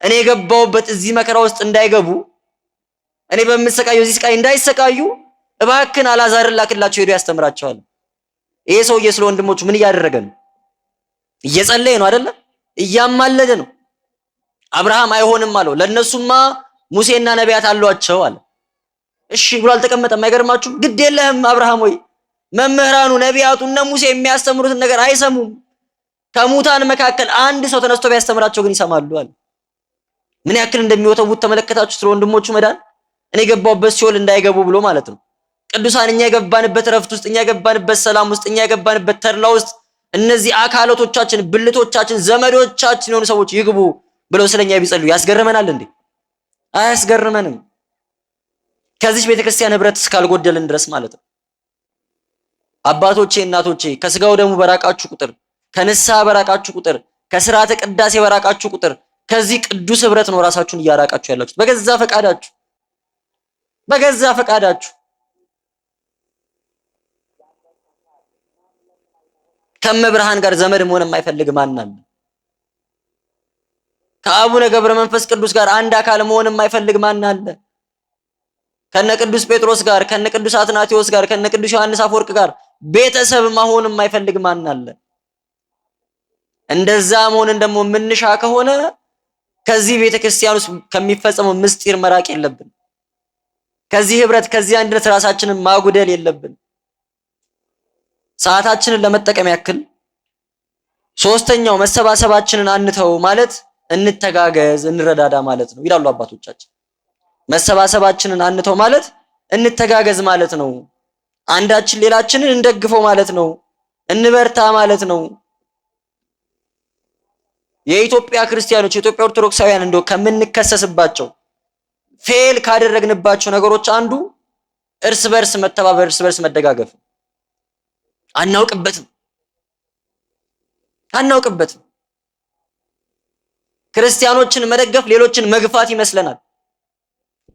እኔ የገባውበት እዚህ መከራ ውስጥ እንዳይገቡ፣ እኔ በምሰቃየው እዚህ ስቃይ እንዳይሰቃዩ እባክን አልዓዛርን ላክላቸው፣ ሄዶ ያስተምራቸዋል። ይሄ ሰውዬ ስለ ወንድሞቹ ምን እያደረገ ነው? እየጸለየ ነው አይደለ? እያማለደ ነው። አብርሃም አይሆንም አለው። ለነሱማ ሙሴና ነቢያት አሏቸው አለ። እሺ ብሎ አልተቀመጠም። አይገርማችሁም? ግድ የለህም አብርሃም ሆይ መምህራኑ ነቢያቱ እነ ሙሴ የሚያስተምሩትን ነገር አይሰሙም። ከሙታን መካከል አንድ ሰው ተነስቶ ቢያስተምራቸው ግን ይሰማሉ አለ። ምን ያክል እንደሚወተውት ተመለከታችሁ? ስለ ወንድሞቹ መዳን እኔ የገባሁበት ሲኦል እንዳይገቡ ብሎ ማለት ነው። ቅዱሳን እኛ የገባንበት ረፍት ውስጥ፣ እኛ የገባንበት ሰላም ውስጥ፣ እኛ የገባንበት ተድላ ውስጥ እነዚህ አካላቶቻችን፣ ብልቶቻችን፣ ዘመዶቻችን የሆኑ ሰዎች ይግቡ ብለው ስለኛ ቢጸልዩ ያስገርመናል እንዴ? አያስገርመንም። ከዚህ ቤተክርስቲያን ህብረት እስካልጎደልን ድረስ ማለት ነው። አባቶቼ እናቶቼ ከስጋው ደሙ በራቃችሁ ቁጥር፣ ከንስሐ በራቃችሁ ቁጥር፣ ከስርዓተ ቅዳሴ በራቃችሁ ቁጥር ከዚህ ቅዱስ ህብረት ነው ራሳችሁን እያራቃችሁ ያላችሁት በገዛ ፈቃዳችሁ በገዛ ፈቃዳችሁ። ከመብርሃን ጋር ዘመድ መሆን የማይፈልግ ማን አለ? ከአቡነ ገብረ መንፈስ ቅዱስ ጋር አንድ አካል መሆን የማይፈልግ ማን አለ? ከነ ቅዱስ ጴጥሮስ ጋር፣ ከነ ቅዱስ አትናቴዎስ ጋር፣ ከነ ቅዱስ ዮሐንስ አፈወርቅ ጋር ቤተሰብ መሆን የማይፈልግ ማን አለ? እንደዛ መሆንን ደግሞ ምንሻ ከሆነ ከዚህ ቤተክርስቲያን ውስጥ ከሚፈጸመው ምስጢር መራቅ የለብን። ከዚህ ህብረት ከዚህ አንድነት ራሳችንን ማጉደል የለብን። ሰዓታችንን ለመጠቀም ያክል ሶስተኛው መሰባሰባችንን አንተው ማለት እንተጋገዝ፣ እንረዳዳ ማለት ነው ይላሉ አባቶቻችን። መሰባሰባችንን አንተው ማለት እንተጋገዝ ማለት ነው። አንዳችን ሌላችንን እንደግፈው ማለት ነው። እንበርታ ማለት ነው። የኢትዮጵያ ክርስቲያኖች የኢትዮጵያ ኦርቶዶክሳውያን እንደው ከምንከሰስባቸው ፌል ካደረግንባቸው ነገሮች አንዱ እርስ በርስ መተባበር፣ እርስ በርስ መደጋገፍ። አናውቅበትም። ክርስቲያኖችን መደገፍ ሌሎችን መግፋት ይመስለናል።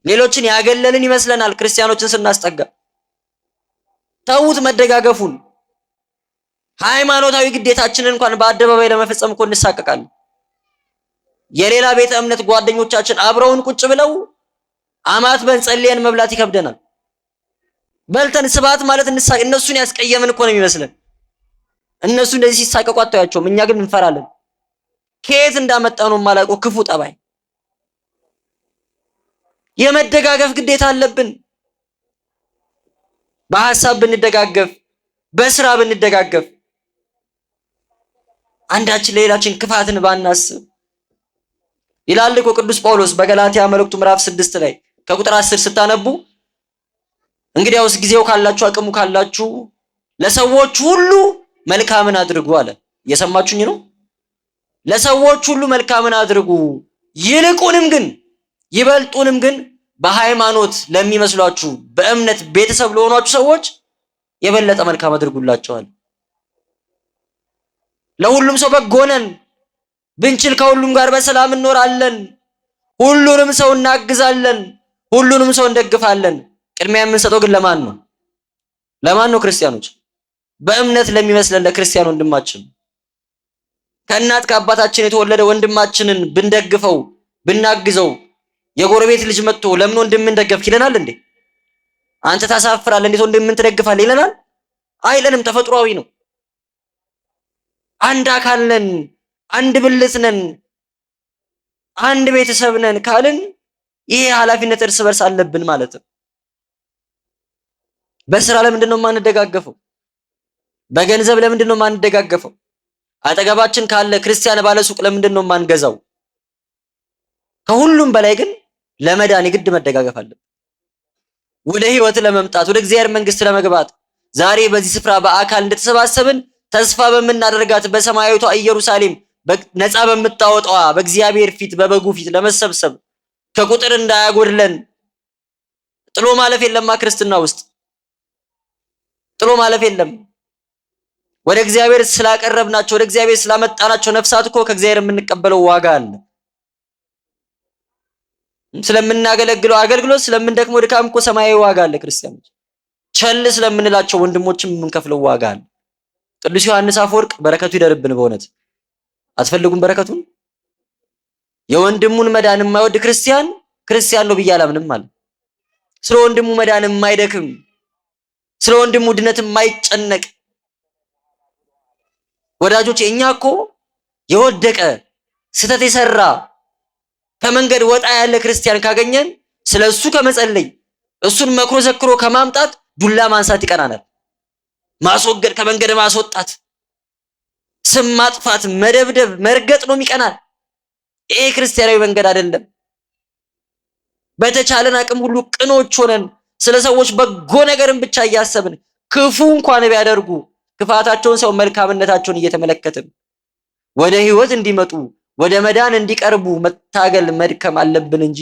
ሌሎችን ያገለልን ይመስለናል ክርስቲያኖችን ስናስጠጋ። ተውት መደጋገፉን። ሃይማኖታዊ ግዴታችንን እንኳን በአደባባይ ለመፈጸም እኮ እንሳቀቃለን። የሌላ ቤተ እምነት ጓደኞቻችን አብረውን ቁጭ ብለው አማትበን ጸልየን መብላት ይከብደናል። በልተን ስብሐት ማለት እነሱን ያስቀየምን እኮ ነው የሚመስለን። እነሱ እንደዚህ ሲሳቀቁ አታያቸውም፣ እኛ ግን እንፈራለን። ከየት እንዳመጣነው የማላውቀው ክፉ ጠባይ። የመደጋገፍ ግዴታ አለብን። በሐሳብ ብንደጋገፍ፣ በስራ ብንደጋገፍ፣ አንዳችን ለሌላችን ክፋትን ባናስብ ይላል እኮ ቅዱስ ጳውሎስ በገላትያ መልእክቱ ምዕራፍ 6 ላይ ከቁጥር 10 ስታነቡ እንግዲያውስ ጊዜው ካላችሁ አቅሙ ካላችሁ ለሰዎች ሁሉ መልካምን አድርጉ አለ። እየሰማችሁኝ ነው? ለሰዎች ሁሉ መልካምን አድርጉ፣ ይበልጡንም ግን በሃይማኖት ለሚመስሏችሁ በእምነት ቤተሰብ ለሆኗችሁ ሰዎች የበለጠ መልካም አድርጉላቸዋል። ለሁሉም ሰው በጎ ነን፣ ብንችል ከሁሉም ጋር በሰላም እንኖራለን፣ ሁሉንም ሰው እናግዛለን፣ ሁሉንም ሰው እንደግፋለን። ቅድሚያ የምንሰጠው ግን ለማን ነው? ክርስቲያኖች፣ በእምነት ለሚመስለን ለክርስቲያን ወንድማችን። ከእናት ከአባታችን የተወለደ ወንድማችንን ብንደግፈው ብናግዘው የጎረቤት ልጅ መጥቶ ለምን ወንድምን ደገፍክ ይለናል እንዴ? አንተ ታሳፍራለህ፣ እንዴት ወንድምን ትደግፋለህ ይለናል? አይለንም። ተፈጥሯዊ ነው። አንድ አካል ነን፣ አንድ ብልት ነን፣ አንድ ቤተሰብ ነን ካልን ይሄ ኃላፊነት እርስ በርስ አለብን ማለት ነው። በስራ ለምንድን ነው የማንደጋገፈው? በገንዘብ ለምንድን ነው የማንደጋገፈው? አጠገባችን ካለ ክርስቲያን ባለሱቅ ለምንድን ነው የማንገዛው? ከሁሉም በላይ ግን ለመዳን የግድ መደጋገፍ አለብን። ወደ ህይወት ለመምጣት ወደ እግዚአብሔር መንግስት ለመግባት ዛሬ በዚህ ስፍራ በአካል እንደተሰባሰብን ተስፋ በምናደርጋት በሰማያዊቷ ኢየሩሳሌም ነፃ በምታወጣዋ በእግዚአብሔር ፊት በበጉ ፊት ለመሰብሰብ ከቁጥር እንዳያጎድለን። ጥሎ ማለፍ የለማ ክርስትና ውስጥ ጥሎ ማለፍ የለም። ወደ እግዚአብሔር ስላቀረብናቸው ወደ እግዚአብሔር ስላመጣናቸው ነፍሳት እኮ ከእግዚአብሔር የምንቀበለው ዋጋ አለ። ስለምናገለግለው አገልግሎት ስለምንደክመው ድካም እኮ ሰማያዊ ዋጋ አለ። ክርስቲያኖች ቸል ስለምንላቸው ወንድሞችም የምንከፍለው ዋጋ አለ። ቅዱስ ዮሐንስ አፈወርቅ በረከቱ ይደርብን። በእውነት አትፈልጉም በረከቱን? የወንድሙን መዳን የማይወድ ክርስቲያን ነው ብዬ አላምንም አለ። ስለ ወንድሙ መዳን የማይደክም ስለ ወንድሙ ድነት የማይጨነቅ ወዳጆች፣ እኛ እኮ የወደቀ ስተት የሰራ ከመንገድ ወጣ ያለ ክርስቲያን ካገኘን ስለሱ ከመጸለይ እሱን መክሮ ዘክሮ ከማምጣት ዱላ ማንሳት ይቀናናል። ማስወገድ፣ ከመንገድ ማስወጣት፣ ስም ማጥፋት፣ መደብደብ፣ መርገጥ ነው የሚቀናል። ይሄ ክርስቲያናዊ መንገድ አይደለም። በተቻለን አቅም ሁሉ ቅኖች ሆነን ስለ ሰዎች በጎ ነገርን ብቻ እያሰብን ክፉ እንኳን ቢያደርጉ ክፋታቸውን ሰው መልካምነታቸውን እየተመለከትን ወደ ህይወት እንዲመጡ ወደ መዳን እንዲቀርቡ መታገል መድከም አለብን እንጂ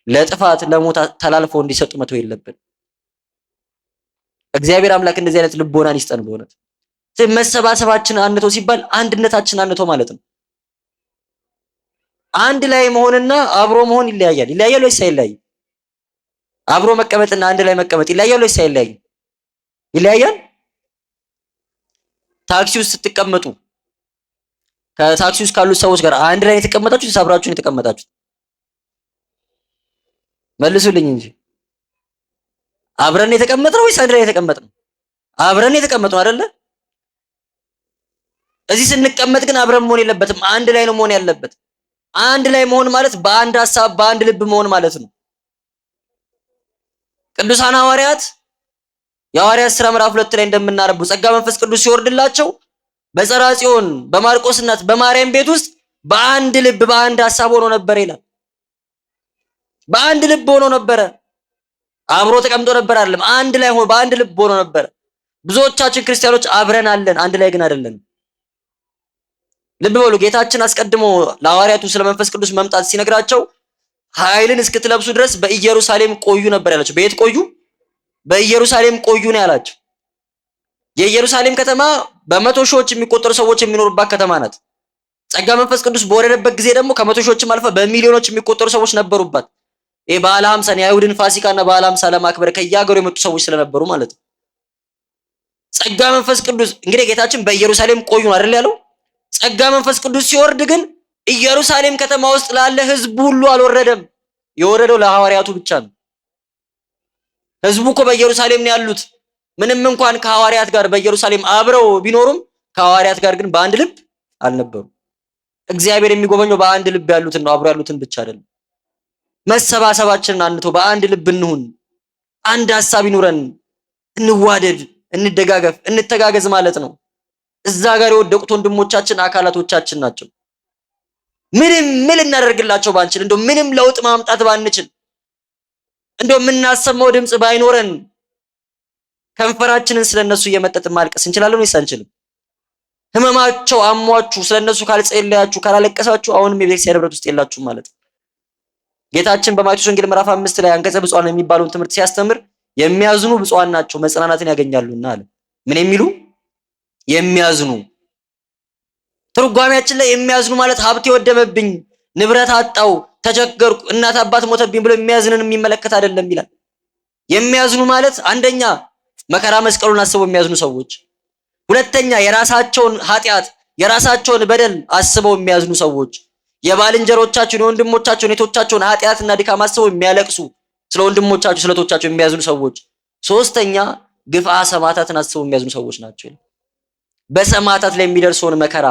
ለጥፋት ለሞት ተላልፈው እንዲሰጡ መተው የለብን። እግዚአብሔር አምላክ እንደዚህ አይነት ልቦናን ይስጠን። በእውነት መሰባሰባችን አንተው ሲባል አንድነታችን አንተው ማለት ነው። አንድ ላይ መሆንና አብሮ መሆን ይለያያል። ይለያያል ወይስ አይለያይም? አብሮ መቀመጥና አንድ ላይ መቀመጥ ይለያያል ወይስ አይለያይም? ይለያያል። ታክሲ ውስጥ ስትቀመጡ ከታክሲ ውስጥ ካሉት ሰዎች ጋር አንድ ላይ የተቀመጣችሁት አብራችሁን የተቀመጣችሁት? መልሱልኝ እንጂ አብረን የተቀመጥነው ወይስ አንድ ላይ የተቀመጥነው? አብረን የተቀመጥነው አይደለ? እዚህ ስንቀመጥ ግን አብረን መሆን የለበትም፣ አንድ ላይ ነው መሆን ያለበት። አንድ ላይ መሆን ማለት በአንድ ሐሳብ በአንድ ልብ መሆን ማለት ነው። ቅዱሳን ሐዋርያት የሐዋርያት ሥራ ምዕራፍ 2 ላይ እንደምናነቡ ጸጋ መንፈስ ቅዱስ ሲወርድላቸው በጸርዐ ጽዮን በማርቆስ እናት በማርያም ቤት ውስጥ በአንድ ልብ በአንድ ሐሳብ ሆኖ ነበር ይላል። በአንድ ልብ ሆኖ ነበረ። አብሮ ተቀምጦ ነበር አይደለም፣ አንድ ላይ ሆኖ በአንድ ልብ ሆኖ ነበር። ብዙዎቻችን ክርስቲያኖች አብረን አለን፣ አንድ ላይ ግን አይደለም። ልብ በሉ፣ ጌታችን አስቀድሞ ለሐዋርያቱ ስለ መንፈስ ቅዱስ መምጣት ሲነግራቸው ኃይልን እስክትለብሱ ድረስ በኢየሩሳሌም ቆዩ ነበር ያላቸው። በየት ቆዩ? በኢየሩሳሌም ቆዩ ነው ያላቸው። የኢየሩሳሌም ከተማ በመቶ ሺዎች የሚቆጠሩ ሰዎች የሚኖሩባት ከተማ ናት። ጸጋ መንፈስ ቅዱስ በወረደበት ጊዜ ደግሞ ከመቶ ሺዎችም አልፈ በሚሊዮኖች የሚቆጠሩ ሰዎች ነበሩባት። ይሄ በዓለ ሀምሳን የአይሁድን ፋሲካና በዓለ ሀምሳ ለማክበር ከየሀገሩ የመጡ ሰዎች ስለነበሩ ማለት ነው። ጸጋ መንፈስ ቅዱስ እንግዲህ ጌታችን በኢየሩሳሌም ቆዩ አይደል ያለው። ጸጋ መንፈስ ቅዱስ ሲወርድ ግን ኢየሩሳሌም ከተማ ውስጥ ላለ ህዝቡ ሁሉ አልወረደም። የወረደው ለሐዋርያቱ ብቻ ነው። ህዝቡ እኮ በኢየሩሳሌም ነው ያሉት። ምንም እንኳን ከሐዋርያት ጋር በኢየሩሳሌም አብረው ቢኖሩም ከሐዋርያት ጋር ግን በአንድ ልብ አልነበሩም። እግዚአብሔር የሚጎበኘው በአንድ ልብ ያሉትን ነው፣ አብረው ያሉትን ብቻ አይደለም። መሰባሰባችንን አንቶ በአንድ ልብ እንሁን፣ አንድ ሐሳብ ይኑረን፣ እንዋደድ፣ እንደጋገፍ፣ እንተጋገዝ ማለት ነው። እዛ ጋር የወደቁት ወንድሞቻችን አካላቶቻችን ናቸው። ምንም ምን እናደርግላቸው ባንችል፣ እንደው ምንም ለውጥ ማምጣት ባንችል፣ እንደው የምናሰማው ድምጽ ባይኖረን ከንፈራችንን ስለነሱ እየመጠጥ ማልቀስ እንችላለን ወይስ አንችልም? ህመማቸው አሟችሁ ስለነሱ ካልጸለያችሁ ካላለቀሳችሁ አሁንም የቤተክርስቲያን ህብረት ውስጥ የላችሁም ማለት ነው። ጌታችን በማቴዎስ ወንጌል ምዕራፍ 5 ላይ አንቀጸ ብፁዓን የሚባለውን ትምህርት ሲያስተምር የሚያዝኑ ብፁዓን ናቸው መጽናናትን ያገኛሉና አለ። ምን የሚሉ? የሚያዝኑ። ትርጓሜያችን ላይ የሚያዝኑ ማለት ሀብት የወደመብኝ፣ ንብረት አጣው፣ ተቸገርኩ፣ እናት አባት ሞተብኝ ብሎ የሚያዝንን የሚመለከት አይደለም ይላል። የሚያዝኑ ማለት አንደኛ መከራ መስቀሉን አስበው የሚያዝኑ ሰዎች፣ ሁለተኛ የራሳቸውን ኃጢአት የራሳቸውን በደል አስበው የሚያዝኑ ሰዎች፣ የባልንጀሮቻቸውን የወንድሞቻቸውን የቶቻቸውን ኃጢአትና ድካም አስበው የሚያለቅሱ ስለ ወንድሞቻቸው ስለ ቶቻቸው የሚያዝኑ ሰዎች፣ ሶስተኛ ግፍአ ሰማዕታትን አስበው የሚያዝኑ ሰዎች ናቸው። በሰማዕታት ላይ የሚደርሰውን መከራ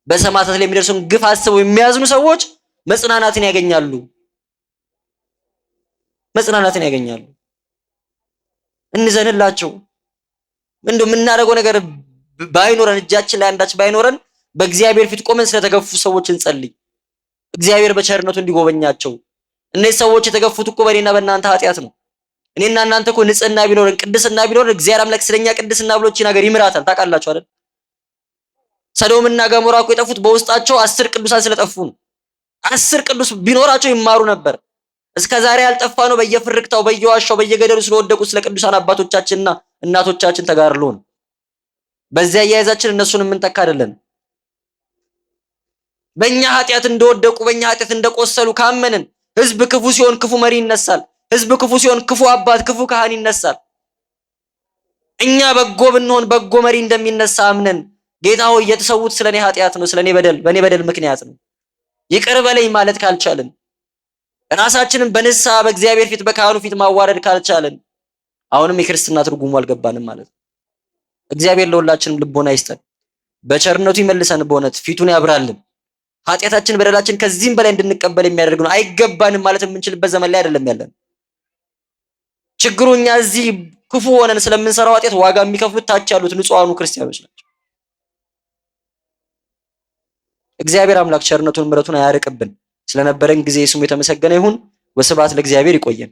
በሰማዕታት ላይ የሚደርሰውን ግፍ አስበው የሚያዝኑ ሰዎች መጽናናትን ያገኛሉ። መጽናናትን ያገኛሉ። እንዘንላቸው። እንደው የምናደርገው ነገር ባይኖረን እጃችን ላይ አንዳች ባይኖረን በእግዚአብሔር ፊት ቆመን ስለተገፉ ሰዎች እንጸልይ። እግዚአብሔር በቸርነቱ እንዲጎበኛቸው። እነዚህ ሰዎች የተገፉት እኮ በእኔና በእናንተ ኃጢአት ነው። እኔና እናንተ እኮ ንጽህና ቢኖርን ቅድስና ቢኖርን እግዚአብሔር አምላክ ስለኛ ቅድስና ብሎ እቺ ነገር ይምራታል። ታውቃላችሁ አይደል? ሰዶምና ገሞራ እኮ የጠፉት በውስጣቸው 10 ቅዱሳን ስለጠፉ ነው። 10 ቅዱስ ቢኖራቸው ይማሩ ነበር። እስከ ዛሬ ያልጠፋ ነው በየፍርክታው በየዋሻው በየገደሉ ስለወደቁ ስለ ቅዱሳን አባቶቻችንና እናቶቻችን ተጋድሎ ነው። በዚያ አያያዛችን እነሱን የምንተካ አይደለም። በእኛ ኃጢአት እንደወደቁ በእኛ ኃጢአት እንደቆሰሉ ካመንን ህዝብ ክፉ ሲሆን ክፉ መሪ ይነሳል። ህዝብ ክፉ ሲሆን ክፉ አባት ክፉ ካህን ይነሳል። እኛ በጎ ብንሆን በጎ መሪ እንደሚነሳ አምነን ጌታ ሆይ የተሰዉት ስለኔ ኃጢአት ነው፣ ስለኔ በደል በኔ በደል ምክንያት ነው ይቅር በለኝ ማለት ካልቻልን፣ ራሳችንን በንስሐ በእግዚአብሔር ፊት በካህኑ ፊት ማዋረድ ካልቻልን አሁንም የክርስትና ትርጉሙ አልገባንም ማለት ነው። እግዚአብሔር ለሁላችንም ልቦና ይስጠን፣ በቸርነቱ ይመልሰን፣ በእውነት ፊቱን ያብራልን። ኃጢአታችን በደላችን ከዚህም በላይ እንድንቀበል የሚያደርግ ነው። አይገባንም ማለት የምንችልበት ዘመን ላይ አይደለም ያለን። ችግሩ እኛ እዚህ ክፉ ሆነን ስለምንሰራው ኃጢአት ዋጋ የሚከፍሉት ታች ያሉት ንጹሃኑ ክርስቲያኖች ናቸው። እግዚአብሔር አምላክ ቸርነቱን ምሕረቱን አያርቅብን። ስለነበረን ጊዜ ስሙ የተመሰገነ ይሁን። ወስብሐት ለእግዚአብሔር። ይቆየን።